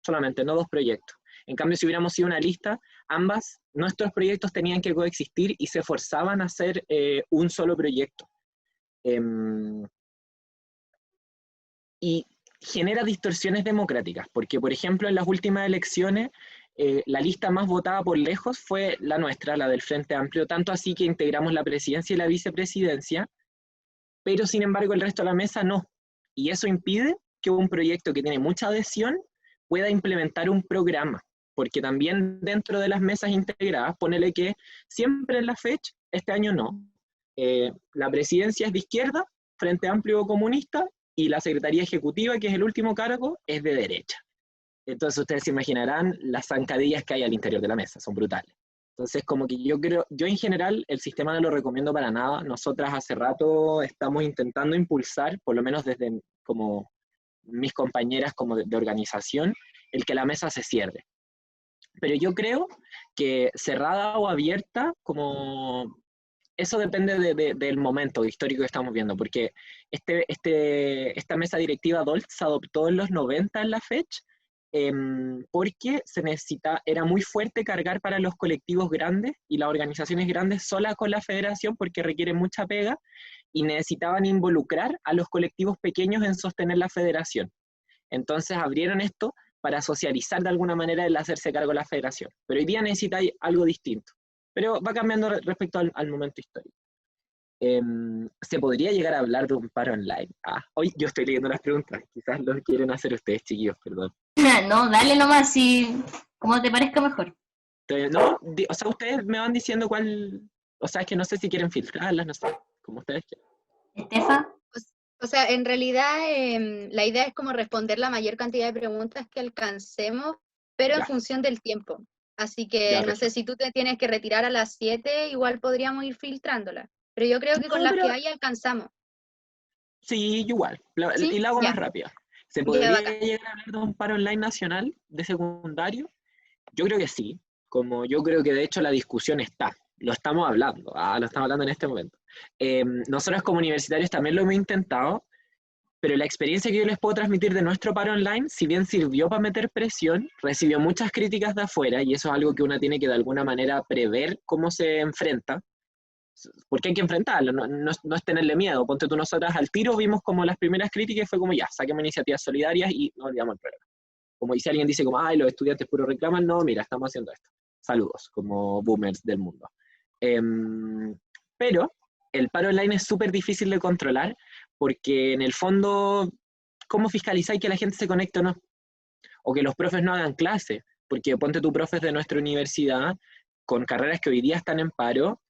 solamente, no 2 proyectos. En cambio, si hubiéramos sido una lista, nuestros proyectos tenían que coexistir y se forzaban a hacer un solo proyecto. Y genera distorsiones democráticas, porque, por ejemplo, en las últimas elecciones, la lista más votada por lejos fue la nuestra, la del Frente Amplio, tanto así que integramos la presidencia y la vicepresidencia, pero sin embargo el resto de la mesa no. Y eso impide que un proyecto que tiene mucha adhesión pueda implementar un programa, porque también dentro de las mesas integradas, ponele que siempre en la fecha, este año no, la presidencia es de izquierda, Frente Amplio Comunista, y la Secretaría Ejecutiva, que es el último cargo, es de derecha. Entonces ustedes se imaginarán las zancadillas que hay al interior de la mesa, son brutales. Entonces, como que yo en general el sistema no lo recomiendo para nada. Nosotras hace rato estamos intentando impulsar, por lo menos desde como mis compañeras como de organización, el que la mesa se cierre. Pero yo creo que cerrada o abierta, como eso depende del momento histórico que estamos viendo, porque esta mesa directiva DOLT se adoptó en los 90 en la fecha, porque era muy fuerte cargar para los colectivos grandes y las organizaciones grandes sola con la federación porque requiere mucha pega y necesitaban involucrar a los colectivos pequeños en sostener la federación. Entonces abrieron esto para socializar de alguna manera el hacerse cargo de la federación. Pero hoy día necesita algo distinto. Pero va cambiando respecto al momento histórico. ¿Se podría llegar a hablar de un paro online? Hoy yo estoy leyendo las preguntas. Quizás lo quieren hacer ustedes, chiquillos, perdón. No, dale nomás, si como te parezca mejor. No, o sea, ustedes me van diciendo cuál... O sea, es que no sé si quieren filtrarlas, no sé, como ustedes quieran. Estefa. O sea, en realidad la idea es como responder la mayor cantidad de preguntas que alcancemos, pero en función del tiempo. Así que no sé, si tú te tienes que retirar a las 7, igual podríamos ir filtrándola. Pero yo creo que con las que hay alcanzamos. Sí, igual. ¿Sí? Y la hago más rápida. ¿Se podría llegar a hablar de un paro online nacional de secundario? Yo creo que sí. Como yo creo que de hecho la discusión está. Lo estamos hablando. Lo estamos hablando en este momento. Nosotros como universitarios también lo hemos intentado, pero la experiencia que yo les puedo transmitir de nuestro paro online, si bien sirvió para meter presión, recibió muchas críticas de afuera, y eso es algo que uno tiene que de alguna manera prever cómo se enfrenta. porque hay que enfrentarlo, no es tenerle miedo. Ponte tú, nosotras al tiro vimos como las primeras críticas y fue como ya, saquemos iniciativas solidarias y no olvidamos el problema. Como si alguien dice como, ay, los estudiantes puro reclaman, no, mira, estamos haciendo esto. Saludos, como boomers del mundo. Pero el paro online es súper difícil de controlar porque en el fondo, ¿cómo fiscalizáis que la gente se conecte o no? O que los profes no hagan clase, porque ponte tú, profes de nuestra universidad, con carreras que hoy día están en paro,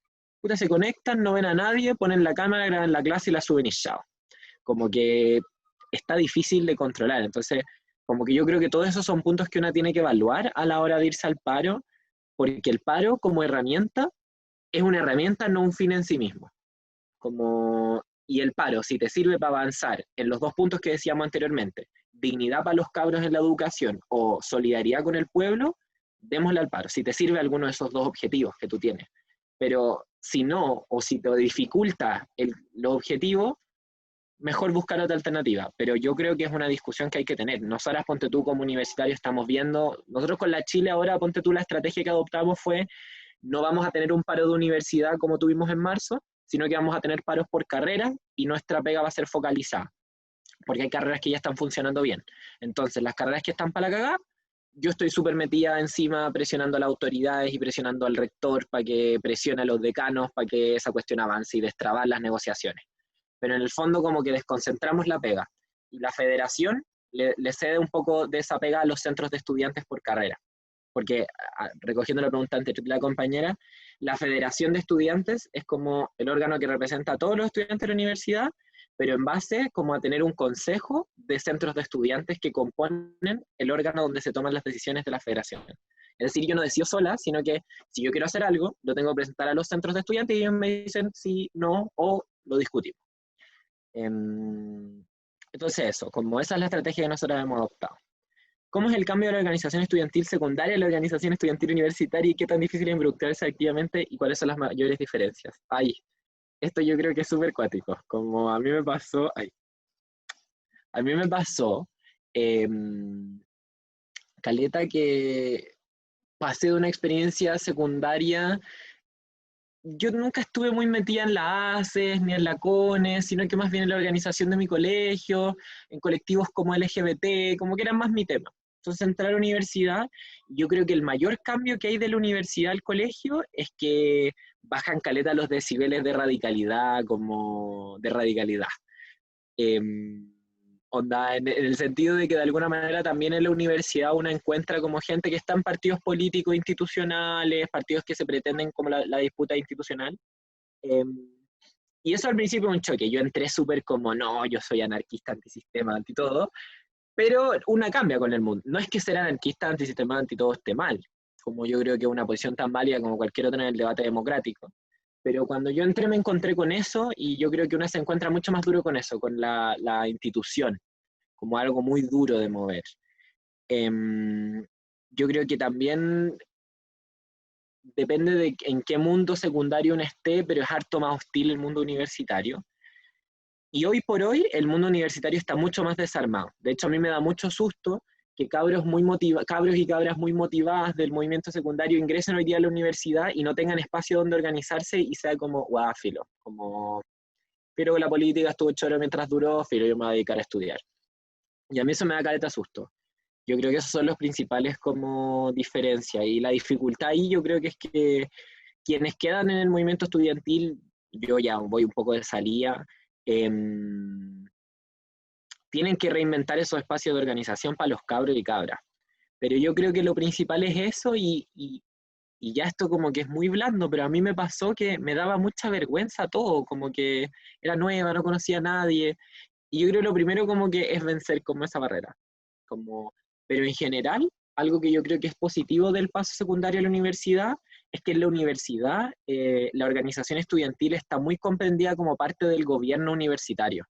puta, se conectan, no ven a nadie, ponen la cámara, graban la clase y la suben y chao. Como que está difícil de controlar. Entonces, como que yo creo que todos esos son puntos que uno tiene que evaluar a la hora de irse al paro, porque el paro como herramienta es una herramienta, no un fin en sí mismo. Y el paro, si te sirve para avanzar en los dos puntos que decíamos anteriormente, dignidad para los cabros en la educación o solidaridad con el pueblo, démosle al paro, si te sirve alguno de esos dos objetivos que tú tienes. Pero si no, o si te dificulta los objetivos, mejor buscar otra alternativa. Pero yo creo que es una discusión que hay que tener. Nosotras, ponte tú, como universitario, estamos viendo, nosotros con la Chile ahora, ponte tú, la estrategia que adoptamos fue, no vamos a tener un paro de universidad como tuvimos en marzo, sino que vamos a tener paros por carrera y nuestra pega va a ser focalizada, porque hay carreras que ya están funcionando bien. Entonces, las carreras que están para la cagada, yo estoy súper metida encima presionando a las autoridades y presionando al rector para que presione a los decanos para que esa cuestión avance y destrabar las negociaciones. Pero en el fondo como que desconcentramos la pega y la federación le cede un poco de esa pega a los centros de estudiantes por carrera. Porque, recogiendo la pregunta anterior de la compañera, la Federación de Estudiantes es como el órgano que representa a todos los estudiantes de la universidad, pero en base como a tener un consejo de centros de estudiantes que componen el órgano donde se toman las decisiones de la federación. Es decir, yo no decido sola, sino que si yo quiero hacer algo, lo tengo que presentar a los centros de estudiantes y ellos me dicen sí, no, o lo discutimos. Entonces eso, como esa es la estrategia que nosotros hemos adoptado. ¿Cómo es el cambio de la organización estudiantil secundaria a la organización estudiantil universitaria y qué tan difícil es involucrarse activamente y cuáles son las mayores diferencias? Ay, esto yo creo que es súper cuático, como a mí me pasó, caleta que pasé de una experiencia secundaria, yo nunca estuve muy metida en la ACES ni en la CONES, sino que más bien en la organización de mi colegio, en colectivos como LGBT, como que eran más mi tema. Entonces entré a la universidad, yo creo que el mayor cambio que hay de la universidad al colegio es que bajan caleta los decibeles de radicalidad, como de radicalidad. Onda, en el sentido de que de alguna manera también en la universidad uno encuentra como gente que está en partidos políticos institucionales, partidos que se pretenden como la disputa institucional. Y eso al principio es un choque. Yo entré súper como, no, yo soy anarquista, antisistema, anti todo, pero una cambia con el mundo. No es que ser anarquista, antisistema, anti todo esté mal, como yo creo que es una posición tan válida como cualquier otra en el debate democrático. Pero cuando yo entré me encontré con eso y yo creo que uno se encuentra mucho más duro con eso, con la institución, como algo muy duro de mover. Yo creo que también depende de en qué mundo secundario uno esté, pero es harto más hostil el mundo universitario. Y hoy por hoy el mundo universitario está mucho más desarmado. De hecho, a mí me da mucho susto que cabros y cabras muy motivadas del movimiento secundario ingresen hoy día a la universidad y no tengan espacio donde organizarse y sea como, guau, filo, como, pero la política estuvo choro mientras duró, filo, yo me voy a dedicar a estudiar. Y a mí eso me da caleta susto. Yo creo que esos son los principales como diferencias. Y la dificultad ahí yo creo que es que quienes quedan en el movimiento estudiantil, yo ya voy un poco de salida, tienen que reinventar esos espacios de organización para los cabros y cabras. Pero yo creo que lo principal es eso y ya esto como que es muy blando, pero a mí me pasó que me daba mucha vergüenza todo, como que era nueva, no conocía a nadie. Y yo creo que lo primero como que es vencer como esa barrera. Pero en general, algo que yo creo que es positivo del paso secundario a la universidad es que en la universidad la organización estudiantil está muy comprendida como parte del gobierno universitario.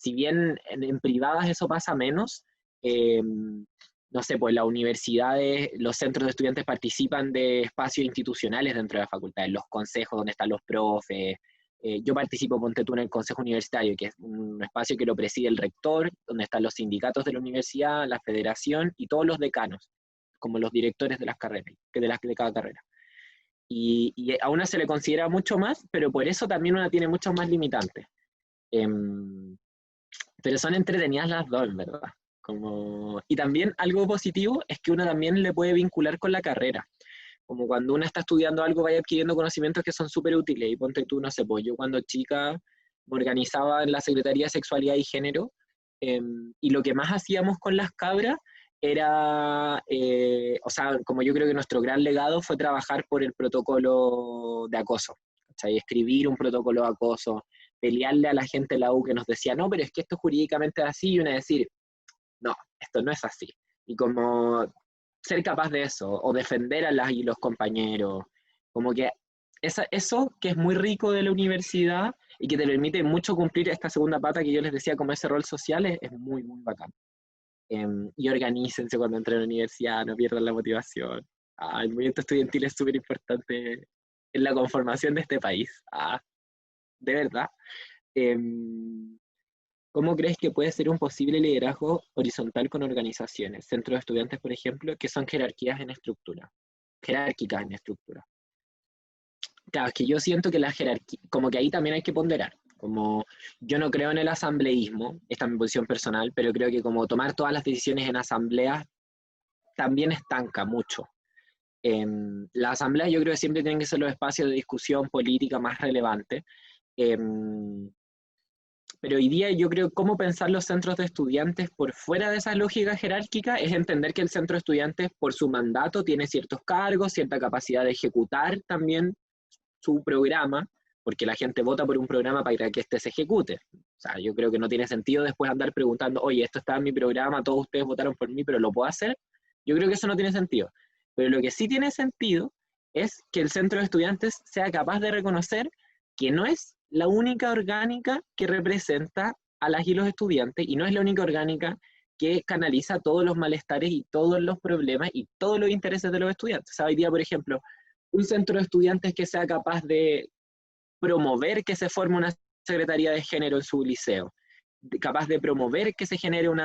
Si bien en privadas eso pasa menos, no sé, pues las universidades, los centros de estudiantes participan de espacios institucionales dentro de la facultad, en los consejos donde están los profes. Yo participo, ponte tú, en el consejo universitario, que es un espacio que lo preside el rector, donde están los sindicatos de la universidad, la federación y todos los decanos, como los directores de las carreras, de cada carrera. y a una se le considera mucho más, pero por eso también una tiene muchos más limitantes. Pero son entretenidas las dos, en verdad. Y también algo positivo es que uno también le puede vincular con la carrera. Como cuando uno está estudiando algo, vaya adquiriendo conocimientos que son súper útiles. Y ponte tú, no sé, pues yo cuando chica me organizaba en la Secretaría de Sexualidad y Género, y lo que más hacíamos con las cabras era, o sea, como yo creo que nuestro gran legado fue trabajar por el protocolo de acoso, ¿cachai? Escribir un protocolo de acoso, pelearle a la gente de la U que nos decía, no, pero es que esto jurídicamente es así, y una decir, no, esto no es así. Y como ser capaz de eso, o defender a las y los compañeros, como que eso que es muy rico de la universidad y que te permite mucho cumplir esta segunda pata que yo les decía, como ese rol social, es muy, muy bacán. Y organícense cuando entren a la universidad, no pierdan la motivación. El movimiento estudiantil es súper importante en la conformación de este país. De verdad. ¿Cómo crees que puede ser un posible liderazgo horizontal con organizaciones, centros de estudiantes, por ejemplo, que son jerarquías en estructura, jerárquicas en estructura? Claro, es que yo siento que la jerarquía, como que ahí también hay que ponderar, como yo no creo en el asambleísmo, esta es mi posición personal, pero creo que como tomar todas las decisiones en asambleas también estanca mucho. Las asambleas yo creo que siempre tienen que ser los espacios de discusión política más relevantes, pero hoy día yo creo cómo pensar los centros de estudiantes por fuera de esa lógica jerárquica es entender que el centro de estudiantes por su mandato tiene ciertos cargos, cierta capacidad de ejecutar también su programa, porque la gente vota por un programa para que éste se ejecute. O sea, yo creo que no tiene sentido después andar preguntando, oye, esto está en mi programa, todos ustedes votaron por mí, pero ¿lo puedo hacer? Yo creo que eso no tiene sentido. Pero lo que sí tiene sentido es que el centro de estudiantes sea capaz de reconocer que no es la única orgánica que representa a las y los estudiantes y no es la única orgánica que canaliza todos los malestares y todos los problemas y todos los intereses de los estudiantes. O sea, hoy día, por ejemplo, un centro de estudiantes que sea capaz de promover que se forme una secretaría de género en su liceo, capaz de promover que se genere un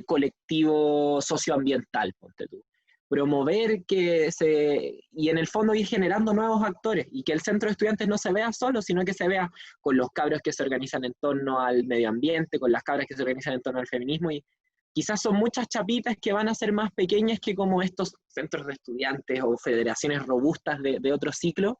colectivo socioambiental, ponte tú. Promover y en el fondo ir generando nuevos actores y que el centro de estudiantes no se vea solo, sino que se vea con los cabros que se organizan en torno al medio ambiente, con las cabras que se organizan en torno al feminismo y quizás son muchas chapitas que van a ser más pequeñas que como estos centros de estudiantes o federaciones robustas de otro ciclo,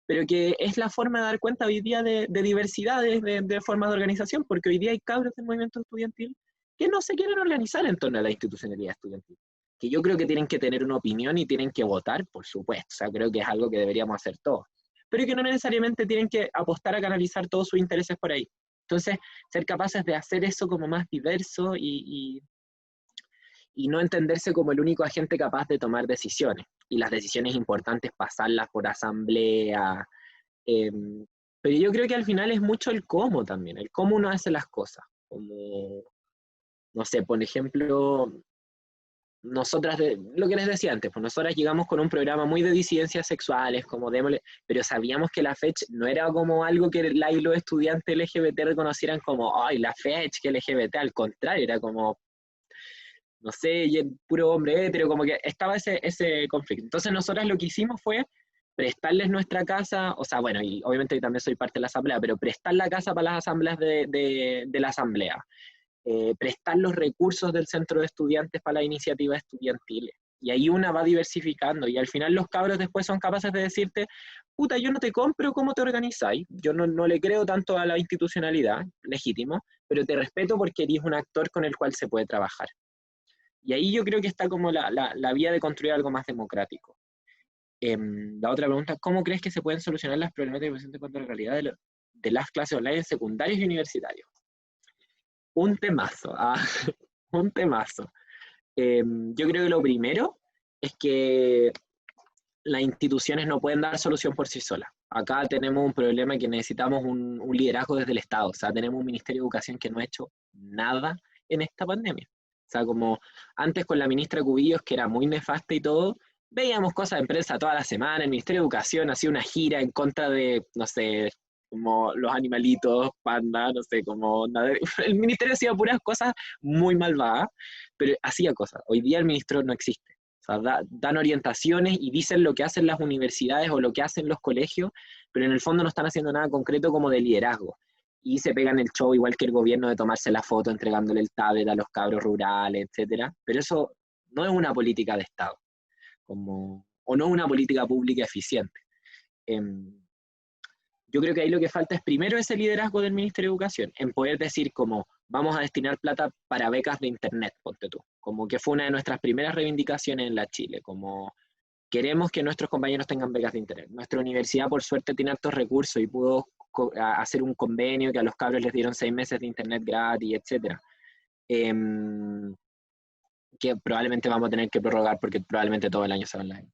pero que es la forma de dar cuenta hoy día de diversidades, de formas de organización, porque hoy día hay cabros del movimiento estudiantil que no se quieren organizar en torno a la institucionalidad estudiantil, que yo creo que tienen que tener una opinión y tienen que votar, por supuesto, o sea, creo que es algo que deberíamos hacer todos, pero que no necesariamente tienen que apostar a canalizar todos sus intereses por ahí. Entonces, ser capaces de hacer eso como más diverso y no entenderse como el único agente capaz de tomar decisiones, y las decisiones importantes pasarlas por asamblea, pero yo creo que al final es mucho el cómo también, el cómo uno hace las cosas, como, no sé, por ejemplo, nosotras, lo que les decía antes, pues nosotras llegamos con un programa muy de disidencias sexuales, como démosle, pero sabíamos que la FECH no era como algo que la y los estudiantes LGBT reconocieran como, ay, la FECH, que LGBT, al contrario, era como, no sé, y el puro hombre hetero, como que estaba ese conflicto. Entonces nosotras lo que hicimos fue prestarles nuestra casa, o sea, bueno, y obviamente yo también soy parte de la asamblea, pero prestar la casa para las asambleas de la asamblea, prestar los recursos del centro de estudiantes para las iniciativas estudiantiles. Y ahí una va diversificando, y al final los cabros después son capaces de decirte, puta, yo no te compro cómo te organizáis, yo no le creo tanto a la institucionalidad, legítimo, pero te respeto porque eres un actor con el cual se puede trabajar. Y ahí yo creo que está como la vía de construir algo más democrático. La otra pregunta, ¿cómo crees que se pueden solucionar las problemáticas presentes en cuanto a la realidad de las clases online en secundarios y universitarios? Un temazo, un temazo. Yo creo que lo primero es que las instituciones no pueden dar solución por sí solas. Acá tenemos un problema que necesitamos un liderazgo desde el Estado. O sea, tenemos un Ministerio de Educación que no ha hecho nada en esta pandemia. O sea, como antes con la ministra Cubillos, que era muy nefasta y todo, veíamos cosas de prensa toda la semana, el Ministerio de Educación hacía una gira en contra de, no sé, como los animalitos, panda, no sé, como nada. El ministerio hacía puras cosas muy malvadas, pero hacía cosas. Hoy día el ministro no existe. O sea, dan orientaciones y dicen lo que hacen las universidades o lo que hacen los colegios, pero en el fondo no están haciendo nada concreto como de liderazgo. Y se pegan el show igual que el gobierno de tomarse la foto entregándole el tablet a los cabros rurales, etcétera. Pero eso no es una política de Estado, o no es una política pública eficiente. Yo creo que ahí lo que falta es primero ese liderazgo del Ministerio de Educación, en poder decir como vamos a destinar plata para becas de internet, ponte tú, como que fue una de nuestras primeras reivindicaciones en la Chile, como queremos que nuestros compañeros tengan becas de internet. Nuestra universidad por suerte tiene altos recursos y pudo hacer un convenio que a los cabros les dieron 6 meses de internet gratis, etc. Que probablemente vamos a tener que prorrogar porque probablemente todo el año sea online.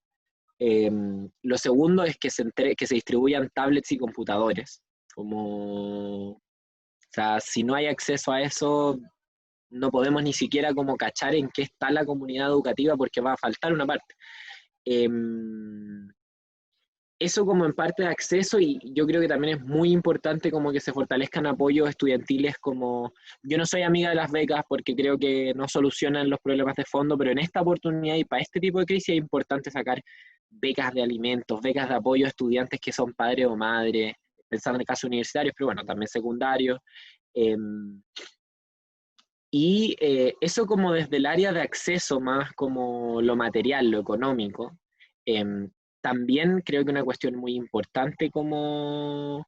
Lo segundo es que se distribuyan tablets y computadores. O sea, si no hay acceso a eso, no podemos ni siquiera como cachar en qué está la comunidad educativa porque va a faltar una parte. Eso como en parte de acceso, y yo creo que también es muy importante como que se fortalezcan apoyos estudiantiles como... Yo no soy amiga de las becas porque creo que no solucionan los problemas de fondo, pero en esta oportunidad y para este tipo de crisis es importante sacar becas de alimentos, becas de apoyo a estudiantes que son padres o madres, pensando en casos universitarios, pero bueno, también secundarios. Eso como desde el área de acceso más como lo material, lo económico, también creo que una cuestión muy importante como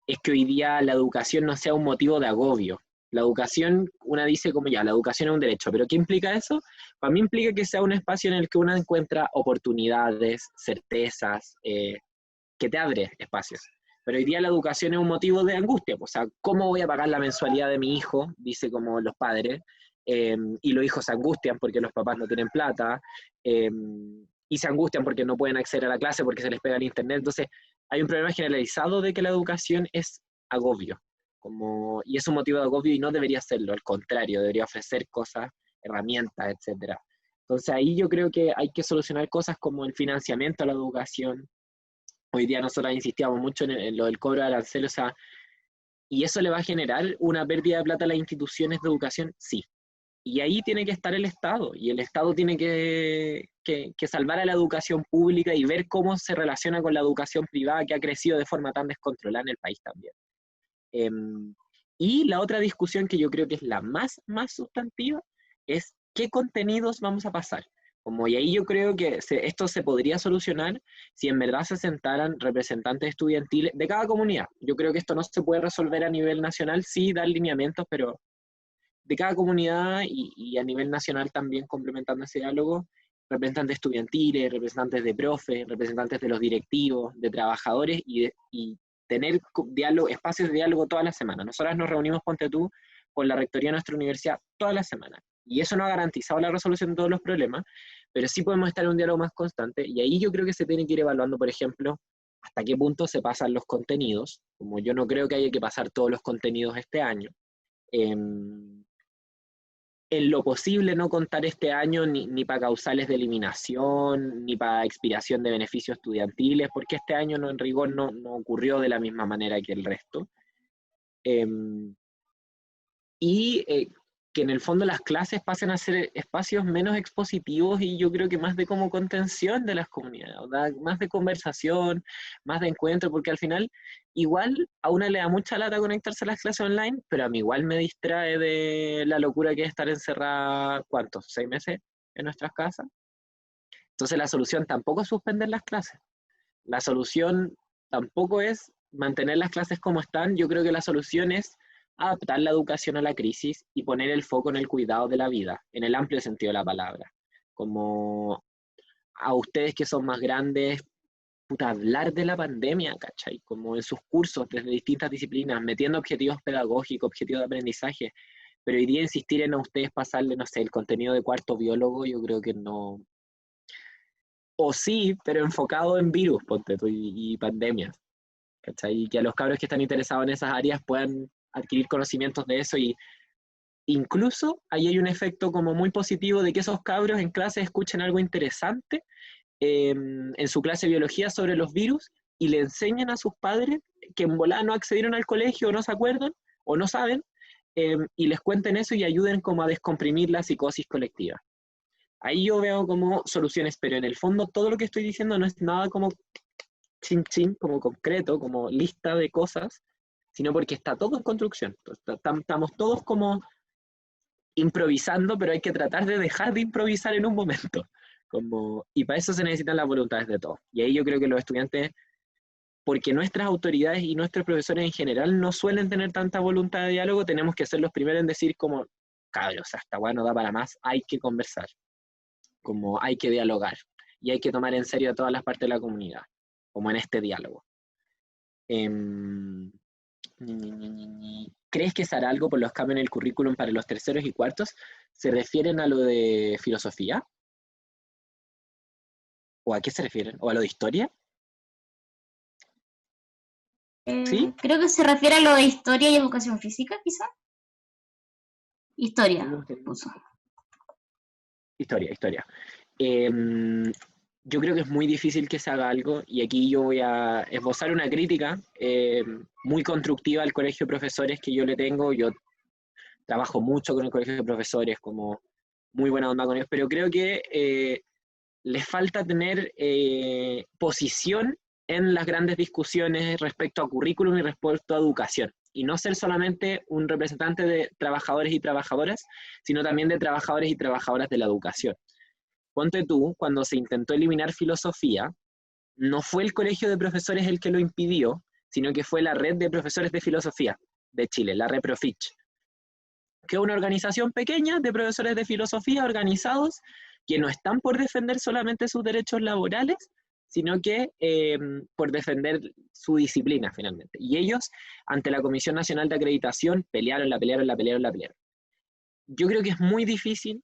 es que hoy día la educación no sea un motivo de agobio. La educación, una dice como ya, la educación es un derecho, pero ¿qué implica eso? Para mí implica que sea un espacio en el que uno encuentra oportunidades, certezas, que te abre espacios. Pero hoy día la educación es un motivo de angustia, o sea, ¿cómo voy a pagar la mensualidad de mi hijo? Dice como los padres, y los hijos se angustian porque los papás no tienen plata, y se angustian porque no pueden acceder a la clase porque se les pega el internet. Entonces, hay un problema generalizado de que la educación es agobio, y es un motivo de agobio y no debería serlo, al contrario, debería ofrecer cosas, herramientas, etcétera. Entonces ahí yo creo que hay que solucionar cosas como el financiamiento a la educación. Hoy día nosotros insistíamos mucho en lo del cobro de arancel, o sea, ¿y eso le va a generar una pérdida de plata a las instituciones de educación? Sí. Y ahí tiene que estar el Estado, y el Estado tiene que salvar a la educación pública y ver cómo se relaciona con la educación privada que ha crecido de forma tan descontrolada en el país también. Y la otra discusión que yo creo que es la más sustantiva es qué contenidos vamos a pasar. Y ahí yo creo que esto se podría solucionar si en verdad se sentaran representantes estudiantiles de cada comunidad. Yo creo que esto no se puede resolver a nivel nacional, sí dar lineamientos, pero de cada comunidad y a nivel nacional también complementando ese diálogo, representantes estudiantiles, representantes de profes, representantes de los directivos, de trabajadores y tener espacios de diálogo toda la semana. Nosotras nos reunimos, ponte tú, con la rectoría de nuestra universidad toda la semana. Y eso no ha garantizado la resolución de todos los problemas, pero sí podemos estar en un diálogo más constante, y ahí yo creo que se tiene que ir evaluando, por ejemplo, hasta qué punto se pasan los contenidos, como yo no creo que haya que pasar todos los contenidos este año. En lo posible no contar este año ni para causales de eliminación, ni para expiración de beneficios estudiantiles, porque este año en rigor no ocurrió de la misma manera que el resto. Que en el fondo las clases pasen a ser espacios menos expositivos y yo creo que más de como contención de las comunidades, más de conversación, más de encuentro, porque al final igual a una le da mucha lata conectarse a las clases online, pero a mí igual me distrae de la locura que es estar encerrada, ¿cuántos? 6 meses en nuestras casas. Entonces la solución tampoco es suspender las clases, la solución tampoco es mantener las clases como están. Yo creo que la solución es adaptar la educación a la crisis y poner el foco en el cuidado de la vida, en el amplio sentido de la palabra. Como a ustedes que son más grandes, hablar de la pandemia, ¿cachai? Como en sus cursos desde distintas disciplinas, metiendo objetivos pedagógicos, objetivos de aprendizaje, pero hoy día insistir en a ustedes pasarle, no sé, el contenido de cuarto biólogo, yo creo que no... O sí, pero enfocado en virus, ponte tú, y pandemias, ¿cachai? Y que a los cabros que están interesados en esas áreas puedan adquirir conocimientos de eso, y incluso ahí hay un efecto como muy positivo de que esos cabros en clase escuchen algo interesante en su clase de biología sobre los virus y le enseñan a sus padres que en volada no accedieron al colegio o no se acuerdan o no saben, y les cuenten eso y ayuden como a descomprimir la psicosis colectiva. Ahí yo veo como soluciones, pero en el fondo todo lo que estoy diciendo no es nada como chin chin, como concreto, como lista de cosas, sino porque está todo en construcción. Estamos todos como improvisando, pero hay que tratar de dejar de improvisar en un momento. Y para eso se necesitan las voluntades de todos. Y ahí yo creo que los estudiantes, porque nuestras autoridades y nuestros profesores en general no suelen tener tanta voluntad de diálogo, tenemos que ser los primeros en decir como, cabros, hasta bueno, da para más, hay que conversar, como hay que dialogar, y hay que tomar en serio a todas las partes de la comunidad, como en este diálogo. ¿Crees que se hará algo por los cambios en el currículum para los terceros y cuartos? ¿Se refieren a lo de filosofía? ¿O a qué se refieren? ¿O a lo de historia? ¿Sí? Creo que se refiere a lo de historia y educación física, quizá. Historia, puso. Historia. Yo creo que es muy difícil que se haga algo, y aquí yo voy a esbozar una crítica muy constructiva al colegio de profesores que yo le tengo. Yo trabajo mucho con el colegio de profesores, como muy buena onda con ellos, pero creo que les falta tener posición en las grandes discusiones respecto a currículum y respecto a educación, y no ser solamente un representante de trabajadores y trabajadoras, sino también de trabajadores y trabajadoras de la educación. Ponte tú, cuando se intentó eliminar filosofía, no fue el colegio de profesores el que lo impidió, sino que fue la red de profesores de filosofía de Chile, la Reprofich, que es una organización pequeña de profesores de filosofía organizados que no están por defender solamente sus derechos laborales, sino que por defender su disciplina finalmente. Y ellos, ante la Comisión Nacional de Acreditación, pelearon. Yo creo que es muy difícil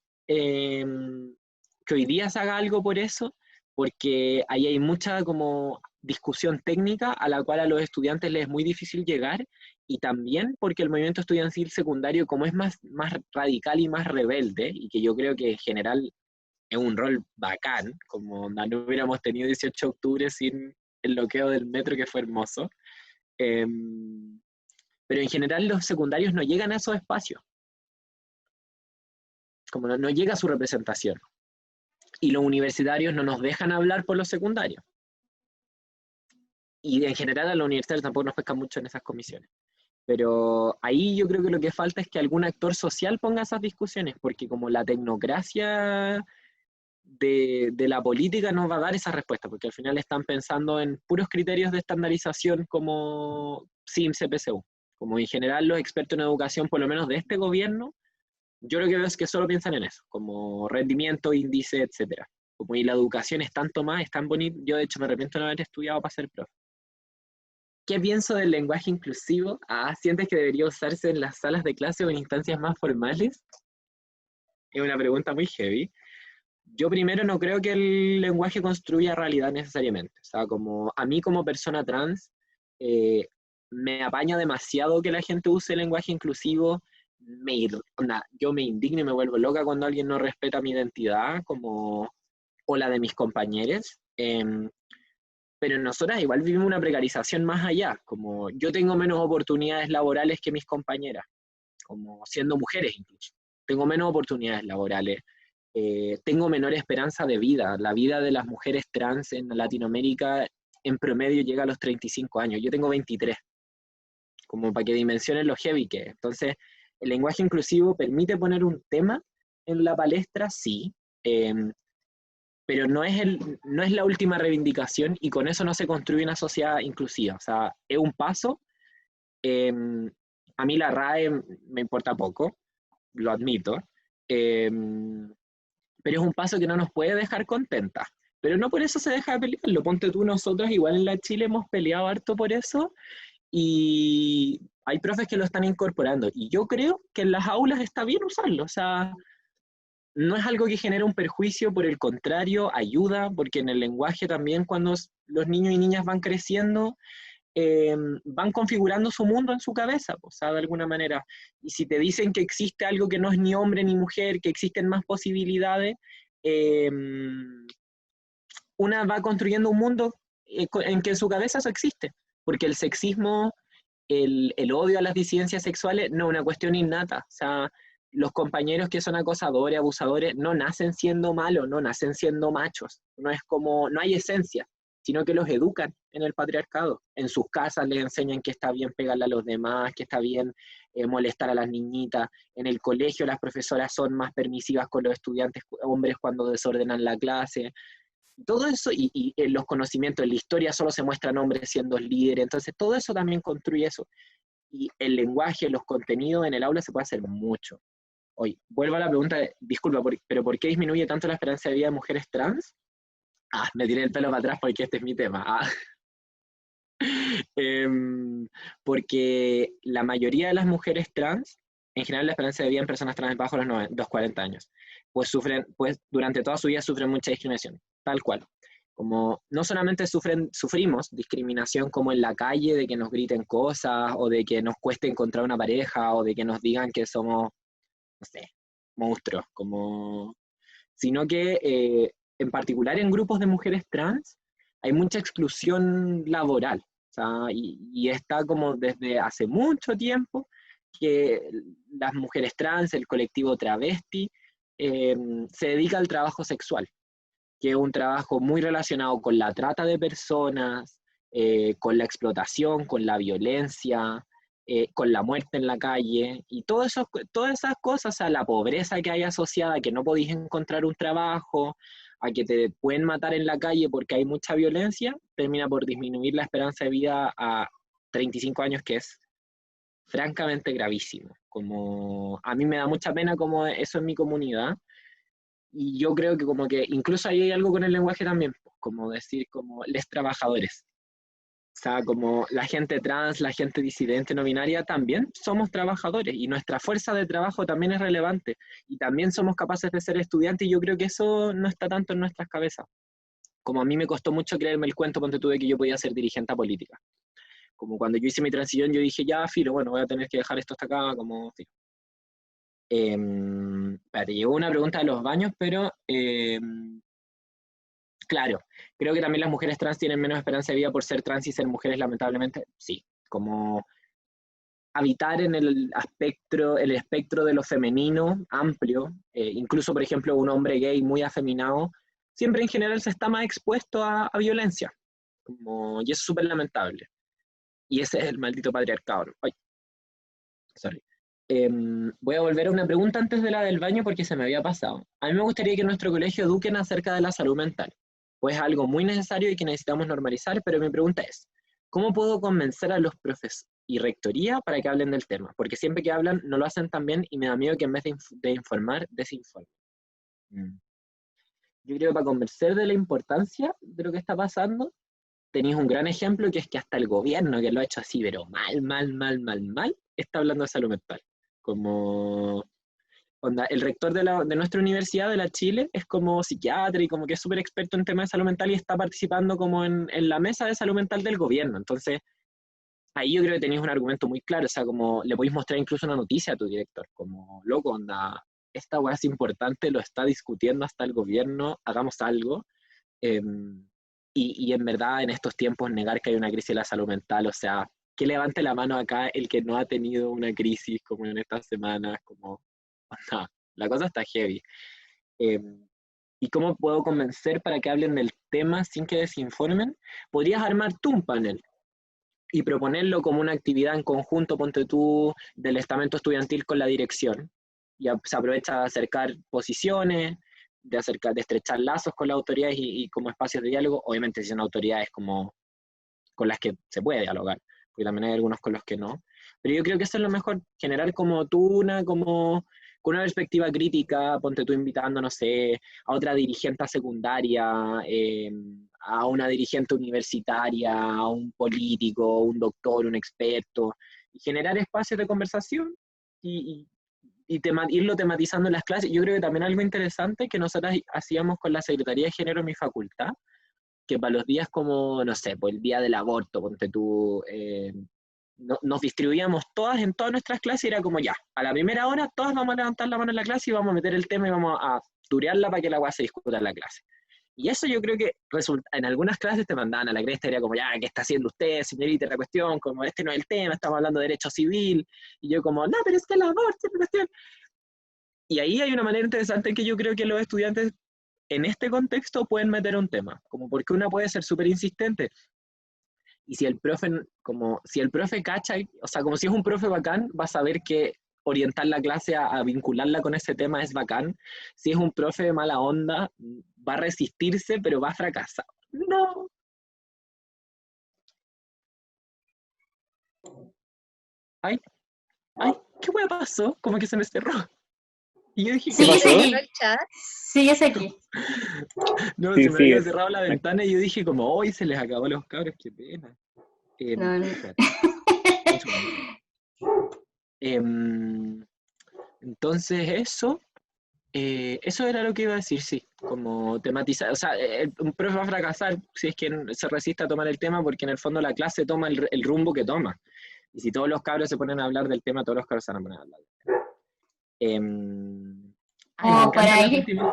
que hoy día se haga algo por eso, porque ahí hay mucha como discusión técnica a la cual a los estudiantes les es muy difícil llegar, y también porque el movimiento estudiantil secundario, como es más radical y más rebelde, y que yo creo que en general es un rol bacán, como no hubiéramos tenido 18 de octubre sin el bloqueo del metro, que fue hermoso, pero en general los secundarios no llegan a esos espacios, como no llega a su representación, y los universitarios no nos dejan hablar por los secundarios. Y en general a los universitarios tampoco nos pescan mucho en esas comisiones. Pero ahí yo creo que lo que falta es que algún actor social ponga esas discusiones, porque como la tecnocracia de la política no va a dar esa respuesta, porque al final están pensando en puros criterios de estandarización como SIMS, CPCU. Como en general los expertos en educación, por lo menos de este gobierno, yo lo que veo es que solo piensan en eso, como rendimiento, índice, etc. Como y la educación es tanto más, es tan bonito. Yo de hecho me arrepiento de no haber estudiado para ser profe. ¿Qué pienso del lenguaje inclusivo? ¿Sientes que debería usarse en las salas de clase o en instancias más formales? Es una pregunta muy heavy. Yo primero no creo que el lenguaje construya realidad necesariamente. O sea, como a mí como persona trans, me apaña demasiado que la gente use el lenguaje inclusivo. Yo me indigno y me vuelvo loca cuando alguien no respeta mi identidad o la de mis compañeros. Pero nosotras igual vivimos una precarización más allá, como yo tengo menos oportunidades laborales que mis compañeras, como siendo mujeres incluso. Tengo menos oportunidades laborales, tengo menor esperanza de vida. La vida de las mujeres trans en Latinoamérica en promedio llega a los 35 años. Yo tengo 23, como para que dimensionen lo heavy que es. Entonces, el lenguaje inclusivo permite poner un tema en la palestra, sí, pero no es la última reivindicación, y con eso no se construye una sociedad inclusiva. O sea, es un paso. A mí la RAE me importa poco, lo admito, pero es un paso que no nos puede dejar contentas. Pero no por eso se deja de pelear. Lo ponte tú, nosotros igual en la Chile hemos peleado harto por eso, y hay profes que lo están incorporando, y yo creo que en las aulas está bien usarlo. O sea, no es algo que genere un perjuicio, por el contrario, ayuda, porque en el lenguaje también, cuando los niños y niñas van creciendo, van configurando su mundo en su cabeza, o sea, de alguna manera. Y si te dicen que existe algo que no es ni hombre ni mujer, que existen más posibilidades, una va construyendo un mundo en que en su cabeza eso existe, porque el sexismo, el odio a las disidencias sexuales no es una cuestión innata. O sea, los compañeros que son acosadores, abusadores, no nacen siendo malos, no nacen siendo machos, no es como, no hay esencia, sino que los educan en el patriarcado. En sus casas les enseñan que está bien pegarle a los demás, que está bien molestar a las niñitas. En el colegio las profesoras son más permisivas con los estudiantes hombres cuando desordenan la clase. Todo eso, y en los conocimientos, en la historia solo se muestran hombres siendo líderes, entonces todo eso también construye eso. Y el lenguaje, los contenidos en el aula se puede hacer mucho. Hoy, vuelvo a la pregunta, disculpa, pero ¿por qué disminuye tanto la esperanza de vida de mujeres trans? Me tiré el pelo para atrás porque este es mi tema. Porque la mayoría de las mujeres trans, en general la esperanza de vida en personas trans es bajo los 40 años, pues durante toda su vida sufren mucha discriminación, tal cual. Como no solamente sufrimos discriminación como en la calle, de que nos griten cosas, o de que nos cueste encontrar una pareja, o de que nos digan que somos, no sé, monstruos, sino que en particular en grupos de mujeres trans hay mucha exclusión laboral, o sea, y está como desde hace mucho tiempo que las mujeres trans, el colectivo travesti, se dedica al trabajo sexual, que es un trabajo muy relacionado con la trata de personas, con la explotación, con la violencia, con la muerte en la calle, y todas esas cosas, a la pobreza que hay asociada, a que no podéis encontrar un trabajo, a que te pueden matar en la calle porque hay mucha violencia, termina por disminuir la esperanza de vida a 35 años, que es francamente gravísimo. Como, a mí me da mucha pena como eso en mi comunidad, y yo creo que como que incluso ahí hay algo con el lenguaje también, pues, como decir como les trabajadores. O sea, como la gente trans, la gente disidente no binaria, también somos trabajadores y nuestra fuerza de trabajo también es relevante y también somos capaces de ser estudiantes y yo creo que eso no está tanto en nuestras cabezas. Como a mí me costó mucho creerme el cuento, ponte tú, de que yo podía ser dirigente política. Como cuando yo hice mi transición, yo dije, ya, filo, bueno, voy a tener que dejar esto hasta acá, como, filo. Espérate, llegó una pregunta de los baños, pero claro, creo que también las mujeres trans tienen menos esperanza de vida por ser trans y ser mujeres, lamentablemente, sí. Como habitar en el espectro de lo femenino amplio, incluso, por ejemplo, un hombre gay muy afeminado, siempre en general se está más expuesto a violencia. Y es súper lamentable. Y ese es el maldito patriarcado. Ay, sorry. Voy a volver a una pregunta antes de la del baño porque se me había pasado. A mí me gustaría que en nuestro colegio eduquen acerca de la salud mental, pues es algo muy necesario y que necesitamos normalizar, pero mi pregunta es, ¿cómo puedo convencer a los profes y rectoría para que hablen del tema? Porque siempre que hablan no lo hacen tan bien y me da miedo que en vez de informar, desinformen. Yo creo que para convencer de la importancia de lo que está pasando, tenéis un gran ejemplo que es que hasta el gobierno, que lo ha hecho así, pero mal, está hablando de salud mental. Como, onda, el rector de nuestra universidad, de la Chile, es como psiquiatra y como que es súper experto en temas de salud mental y está participando como en la mesa de salud mental del gobierno. Entonces, ahí yo creo que tenéis un argumento muy claro, o sea, como le podéis mostrar incluso una noticia a tu director, como, loco, onda, esta weá es importante, lo está discutiendo hasta el gobierno, hagamos algo. Y en verdad, en estos tiempos, negar que hay una crisis de la salud mental, o sea, que levante la mano acá el que no ha tenido una crisis como en estas semanas, como, onda, la cosa está heavy. ¿Y cómo puedo convencer para que hablen del tema sin que desinformen? Podrías armar tú un panel y proponerlo como una actividad en conjunto, ponte tú, del estamento estudiantil con la dirección. Y se aprovecha de acercar posiciones, de estrechar lazos con las autoridades y como espacios de diálogo, obviamente si son autoridades como con las que se puede dialogar, porque también hay algunos con los que no. Pero yo creo que eso es lo mejor, generar como tú como con una perspectiva crítica, ponte tú invitando, no sé, a otra dirigente secundaria, a una dirigente universitaria, a un político, un doctor, un experto, y generar espacios de conversación y irlo tematizando en las clases. Yo creo que también algo interesante que nosotros hacíamos con la Secretaría de Género en mi facultad, que para los días como, no sé, por el día del aborto, ponte tú, nos distribuíamos todas en todas nuestras clases y era como ya, a la primera hora todas vamos a levantar la mano en la clase y vamos a meter el tema y vamos a turearla para que la weá se discuta en la clase. Y eso yo creo que en algunas clases te mandaban a la cresta, era como, ya, ¿qué está haciendo usted, señorita? La cuestión, como, este no es el tema, estamos hablando de derecho civil. Y yo como, no, pero es que el aborto es la cuestión. Y ahí hay una manera interesante que yo creo que los estudiantes en este contexto pueden meter un tema, como porque una puede ser súper insistente. Y si el profe, como si el profe cacha, o sea, como si es un profe bacán, va a saber que orientar la clase a vincularla con ese tema es bacán. Si es un profe de mala onda, va a resistirse, pero va a fracasar. No. Ay, ay, ¿qué hueá pasó? Como que se me cerró. Y yo dije, Sí, ¿qué yo pasó? sé ¿Cerró aquí. el chat? Sí, yo sé aquí. No, Sí, se me había sigues. cerrado la ventana y yo dije como, hoy se les acabó a los cabros, qué pena. No, no. Espérate, un segundo. Entonces eso era lo que iba a decir, sí, como tematizar, o sea, un profe va a fracasar si es que se resiste a tomar el tema porque en el fondo la clase toma el rumbo que toma. Y si todos los cabros se ponen a hablar del tema, todos los cabros se van a poner a hablar del tema. Ay, me Como encantan para las ir, últimas.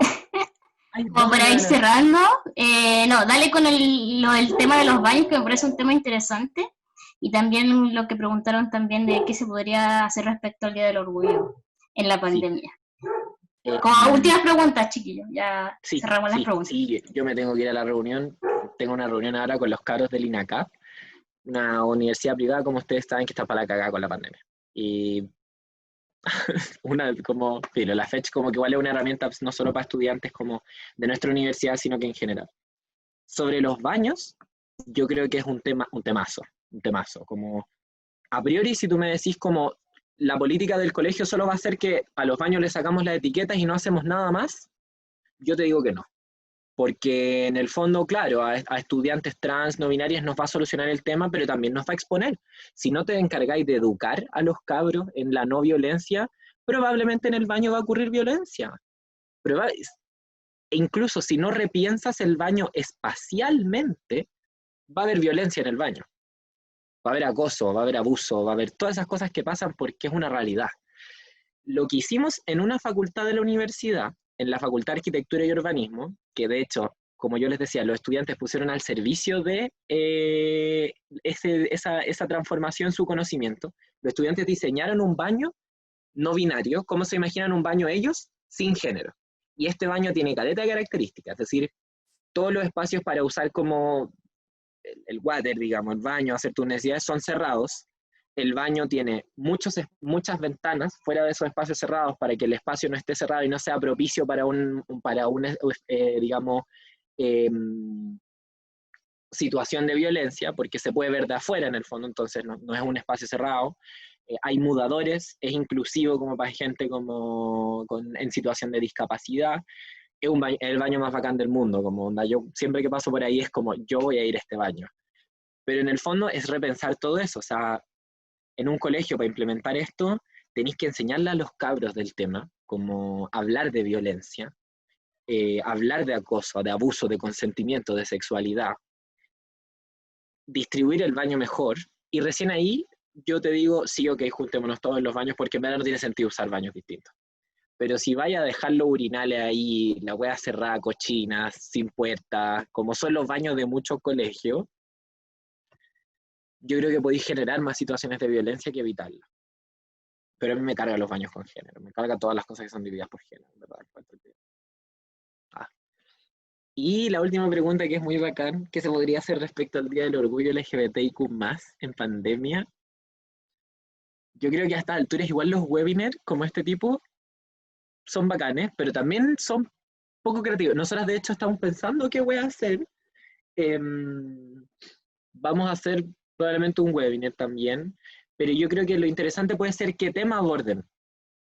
Ay, como dale, para ir dale. cerrando, no, dale con el tema de los baños, que me parece un tema interesante. Y también lo que preguntaron también de qué se podría hacer respecto al Día del Orgullo en la Sí. pandemia. Como últimas preguntas, chiquillos, ya Sí, cerramos las sí, preguntas. sí, yo me tengo que ir a la reunión. Tengo una reunión ahora con los cabros del INACAP, una universidad privada, como ustedes saben, que está para la cagada con la pandemia. Y como, filo, la fecha como que igual es una herramienta pues, no solo para estudiantes como de nuestra universidad, sino que en general. Sobre los baños, yo creo que es un temazo, como a priori si tú me decís como la política del colegio solo va a ser que a los baños le sacamos las etiquetas y no hacemos nada más, yo te digo que no. Porque en el fondo, claro, a estudiantes trans, no binarias nos va a solucionar el tema, pero también nos va a exponer. Si no te encargáis de educar a los cabros en la no violencia, probablemente en el baño va a ocurrir violencia. E incluso si no repiensas el baño espacialmente, va a haber violencia en el baño. Va a haber acoso, va a haber abuso, va a haber todas esas cosas que pasan porque es una realidad. Lo que hicimos en una facultad de la universidad, en la Facultad de Arquitectura y Urbanismo, que de hecho, como yo les decía, los estudiantes pusieron al servicio de esa transformación su conocimiento, los estudiantes diseñaron un baño no binario, ¿cómo se imaginan un baño ellos? Sin género. Y este baño tiene caleta de características, es decir, todos los espacios para usar como el water, digamos, el baño, hacer tus necesidades, son cerrados. El baño tiene muchas ventanas fuera de esos espacios cerrados para que el espacio no esté cerrado y no sea propicio para digamos, eh, situación de violencia, porque se puede ver de afuera en el fondo, entonces no es un espacio cerrado. Hay mudadores, es inclusivo como para gente en situación de discapacidad. Es el baño más bacán del mundo, como onda, yo siempre que paso por ahí es como, yo voy a ir a este baño. Pero en el fondo es repensar todo eso, o sea, en un colegio para implementar esto, tenéis que enseñarle a los cabros del tema, como hablar de violencia, hablar de acoso, de abuso, de consentimiento, de sexualidad, distribuir el baño mejor, y recién ahí yo te digo, sí, ok, juntémonos todos en los baños, porque en verdad no tiene sentido usar baños distintos. Pero si vaya a dejar los urinales ahí, la hueá cerrada, cochinas, sin puerta, como son los baños de muchos colegios, yo creo que podéis generar más situaciones de violencia que evitarlas. Pero a mí me cargan los baños con género, me cargan todas las cosas que son divididas por género, ¿verdad? Ah. Y la última pregunta que es muy bacán, ¿qué se podría hacer respecto al Día del Orgullo LGBTIQ+, en pandemia? Yo creo que a estas alturas igual los webinars como este tipo son bacanes, pero también son poco creativos. Nosotras de hecho estamos pensando qué voy a hacer. Vamos a hacer probablemente un webinar también, pero yo creo que lo interesante puede ser qué tema aborden.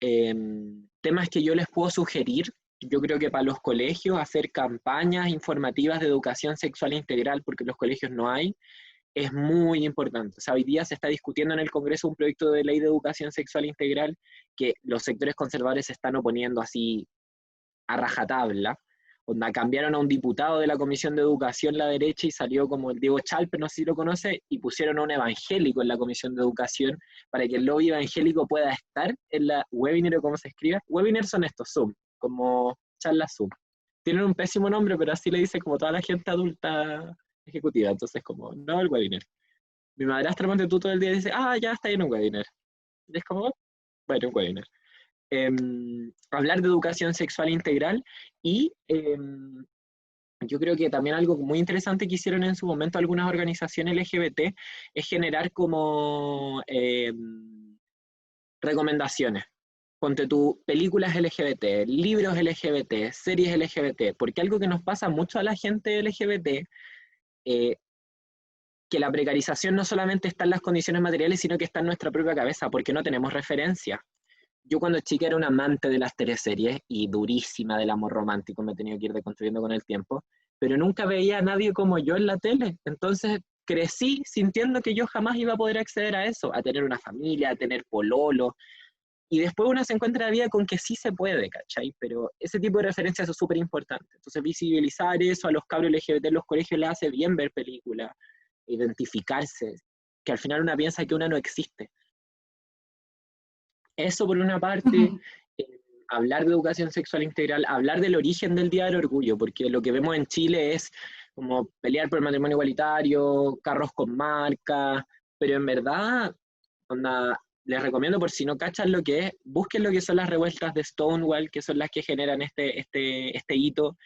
Temas que yo les puedo sugerir, yo creo que para los colegios hacer campañas informativas de educación sexual integral, porque en los colegios no hay, es muy importante. O sea, hoy día se está discutiendo en el Congreso un proyecto de ley de educación sexual integral que los sectores conservadores se están oponiendo así a rajatabla. Onda, cambiaron a un diputado de la Comisión de Educación la derecha y salió como el Diego Chalper, no sé si lo conoce, y pusieron a un evangélico en la Comisión de Educación para que el lobby evangélico pueda estar en la webinar o como se escriba. Webinars son estos, Zoom, como charlas Zoom. Tienen un pésimo nombre, pero así le dice como toda la gente adulta ejecutiva, entonces como, no el webinar. Mi madrastra, tú todo el día dice, ah, ya está en un webinar. Y es como, bueno, un webinar. hablar de educación sexual integral y yo creo que también algo muy interesante que hicieron en su momento algunas organizaciones LGBT es generar como recomendaciones. Ponte tú, películas LGBT, libros LGBT, series LGBT, porque algo que nos pasa mucho a la gente LGBT, que la precarización no solamente está en las condiciones materiales, sino que está en nuestra propia cabeza, porque no tenemos referencia. Yo cuando chica era un amante de las teleseries y durísima del amor romántico, me he tenido que ir deconstruyendo con el tiempo, pero nunca veía a nadie como yo en la tele. Entonces crecí sintiendo que yo jamás iba a poder acceder a eso, a tener una familia, a tener pololo, y después uno se encuentra la vida con que sí se puede, ¿cachai? Pero ese tipo de referencias es súper importante. Entonces visibilizar eso a los cabros LGBT en los colegios les hace bien ver películas, identificarse, que al final una piensa que una no existe. Eso por una parte, hablar de educación sexual integral, hablar del origen del Día del Orgullo, porque lo que vemos en Chile es como pelear por el matrimonio igualitario, carros con marca, pero en verdad, onda, les recomiendo, por si no cachan lo que es, busquen lo que son las revueltas de Stonewall, que son las que generan este hito,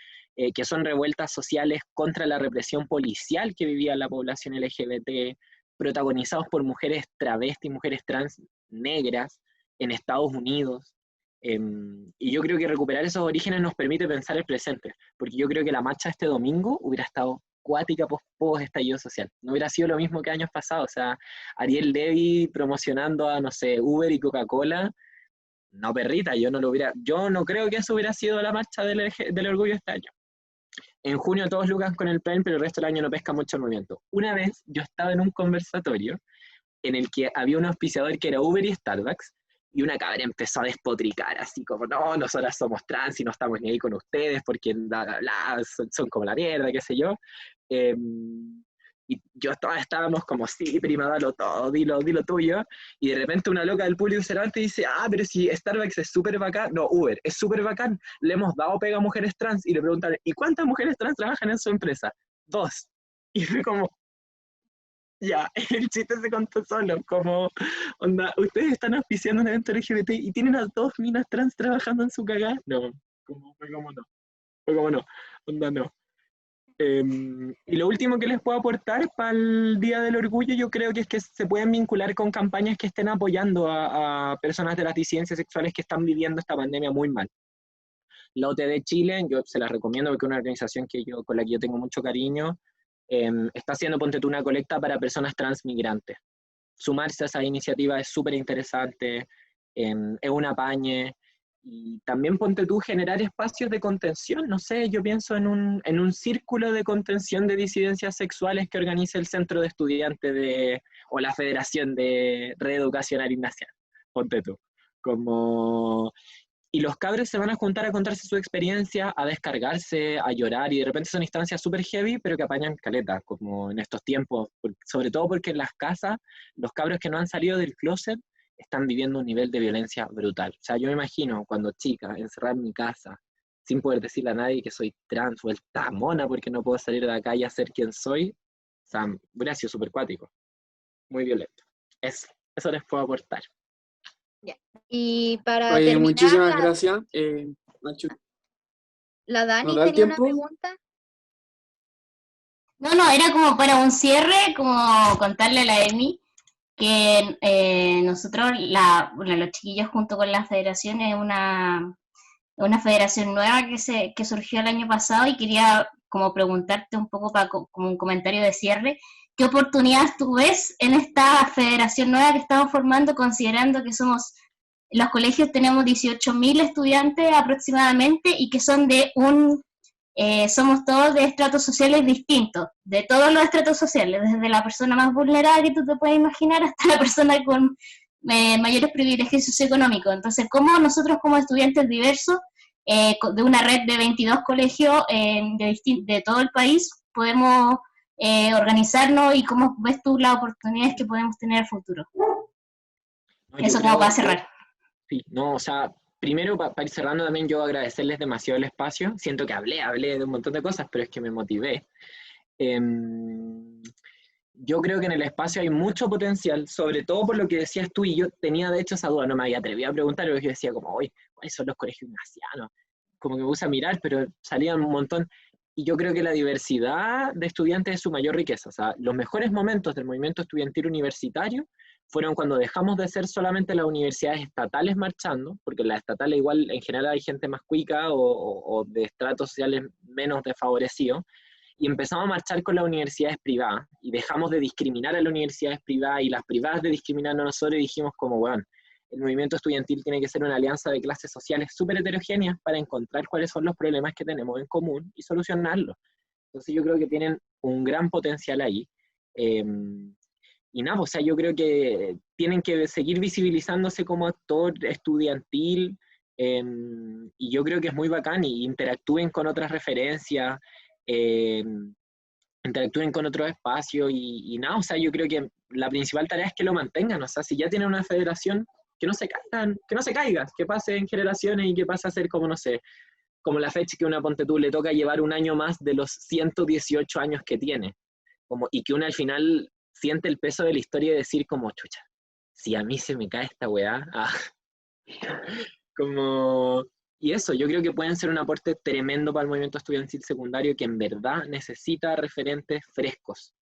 que son revueltas sociales contra la represión policial que vivía la población LGBT, protagonizados por mujeres travestis, mujeres trans negras, en Estados Unidos. Y yo creo que recuperar esos orígenes nos permite pensar el presente, porque yo creo que la marcha este domingo hubiera estado cuática post estallido social. No hubiera sido lo mismo que años pasados. O sea, Ariel Levy promocionando a, no sé, Uber y Coca-Cola. No, perrita, yo no creo que eso hubiera sido la marcha del orgullo este año. En junio todos lucas con el plan, pero el resto del año no pesca mucho el movimiento. Una vez yo estaba en un conversatorio en el que había un auspiciador que era Uber y Starbucks, y una cabra empezó a despotricar, así como, no, nosotras somos trans y no estamos ni ahí con ustedes porque bla, bla, bla, son como la mierda, qué sé yo. Y estábamos como, sí, prima, dalo todo, dilo tuyo. Y de repente una loca del público se levanta y dice, pero si Starbucks es súper bacán, no, Uber es súper bacán, le hemos dado pega a mujeres trans. Y le preguntan, ¿y cuántas mujeres trans trabajan en su empresa? 2. Y fue como, ya, el chiste se contó solo, como, onda, ustedes están auspiciando un evento LGBT y tienen a 2 minas trans trabajando en su cagada. No, fue como no, onda no. Y lo último que les puedo aportar para el Día del Orgullo, yo creo que es que se pueden vincular con campañas que estén apoyando a personas de las disidencias sexuales que están viviendo esta pandemia muy mal. La OTD Chile, yo se las recomiendo porque es una organización con la que yo tengo mucho cariño, está haciendo, ponte tú, una colecta para personas transmigrantes. Sumarse a esa iniciativa es súper interesante, es un apañe, y también ponte tú generar espacios de contención, no sé, yo pienso en un círculo de contención de disidencias sexuales que organiza el Centro de Estudiantes o la Federación de Reeducación Ignaciana, ponte tú, como... Y los cabros se van a juntar a contarse su experiencia, a descargarse, a llorar, y de repente son instancias súper heavy, pero que apañan caleta, como en estos tiempos, sobre todo porque en las casas, los cabros que no han salido del closet están viviendo un nivel de violencia brutal. O sea, yo me imagino cuando chica, encerrada en mi casa, sin poder decirle a nadie que soy trans, vuelta mona porque no puedo salir de acá y hacer quien soy, o sea, hubiera sido súper cuático, muy violento. Eso les puedo aportar. Ya. Y para Oye, terminar, muchísimas gracias. Nacho, la Dani ¿nos da el tenía una tiempo? pregunta. No, era como para un cierre, como contarle a la Emi que nosotros, los chiquillos junto con la federación, es una federación nueva que surgió el año pasado, y quería como preguntarte un poco como un comentario de cierre, ¿qué oportunidades tú ves en esta federación nueva que estamos formando, considerando que los colegios tenemos 18.000 estudiantes aproximadamente y que son somos todos de estratos sociales distintos, de todos los estratos sociales, desde la persona más vulnerable que tú te puedes imaginar hasta la persona con mayores privilegios socioeconómicos? Entonces, ¿cómo nosotros como estudiantes diversos de una red de 22 colegios de todo el país podemos organizarnos, y cómo ves tú las oportunidades que podemos tener al futuro? No, Eso como para cerrar. Sí, no, o sea, primero para ir cerrando también yo agradecerles demasiado el espacio. Siento que hablé de un montón de cosas, pero es que me motivé. yo creo que en el espacio hay mucho potencial, sobre todo por lo que decías tú, y yo tenía de hecho esa duda, no me había atrevido a preguntar, porque yo decía como, oye, ¿cuáles son los colegios ignacianos? Como que me puse a mirar, pero salían un montón. Y yo creo que la diversidad de estudiantes es su mayor riqueza. O sea, los mejores momentos del movimiento estudiantil universitario fueron cuando dejamos de ser solamente las universidades estatales marchando, porque en las estatales igual en general hay gente más cuica o de estratos sociales menos desfavorecidos, y empezamos a marchar con las universidades privadas, y dejamos de discriminar a las universidades privadas, y las privadas de discriminar a nosotros, y dijimos como, bueno, el movimiento estudiantil tiene que ser una alianza de clases sociales súper heterogéneas para encontrar cuáles son los problemas que tenemos en común y solucionarlos. Entonces yo creo que tienen un gran potencial ahí. Y nada, o sea, yo creo que tienen que seguir visibilizándose como actor estudiantil, y yo creo que es muy bacán, y interactúen con otras referencias, interactúen con otros espacios, y nada, o sea, yo creo que la principal tarea es que lo mantengan. O sea, si ya tienen una federación, que no se caigan, que no se caiga, que pase en generaciones y que pase a ser como, no sé, como la fecha que una Ponte tú le toca llevar un año más de los 118 años que tiene, como, y que una al final siente el peso de la historia y decir como, chucha, si a mí se me cae esta weá, como, y eso, yo creo que pueden ser un aporte tremendo para el movimiento estudiantil secundario, que en verdad necesita referentes frescos,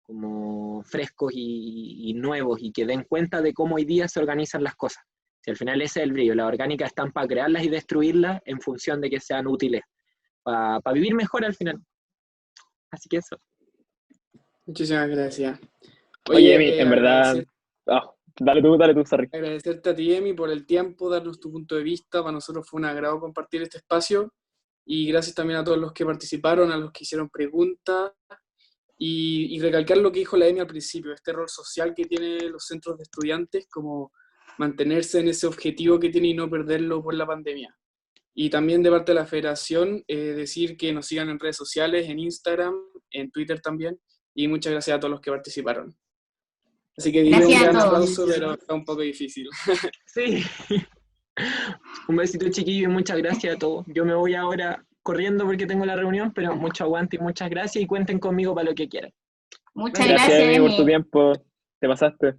como frescos y nuevos, y que den cuenta de cómo hoy día se organizan las cosas. Si al final ese es el brillo, las orgánicas están para crearlas y destruirlas en función de que sean útiles, para vivir mejor al final. Así que eso. Muchísimas gracias. Oye, Emi, en verdad... agradecer- dale tú, sorry. agradecerte a ti, Emi, por el tiempo, darnos tu punto de vista. Para nosotros fue un agrado compartir este espacio. Y gracias también a todos los que participaron, a los que hicieron preguntas. Y recalcar lo que dijo la Emi al principio, este rol social que tienen los centros de estudiantes, como mantenerse en ese objetivo que tiene y no perderlo por la pandemia. Y también de parte de la federación, decir que nos sigan en redes sociales, en Instagram, en Twitter también. Y muchas gracias a todos los que participaron. Así que diría un Gracias a gran todos. aplauso, pero está un poco difícil. Sí. Un besito, chiquillo, y muchas gracias a todos. Yo me voy ahora corriendo porque tengo la reunión, pero mucho aguante y muchas gracias, y cuenten conmigo para lo que quieran. Muchas Gracias, gracias, Emi, por tu Emi. tiempo. Te pasaste.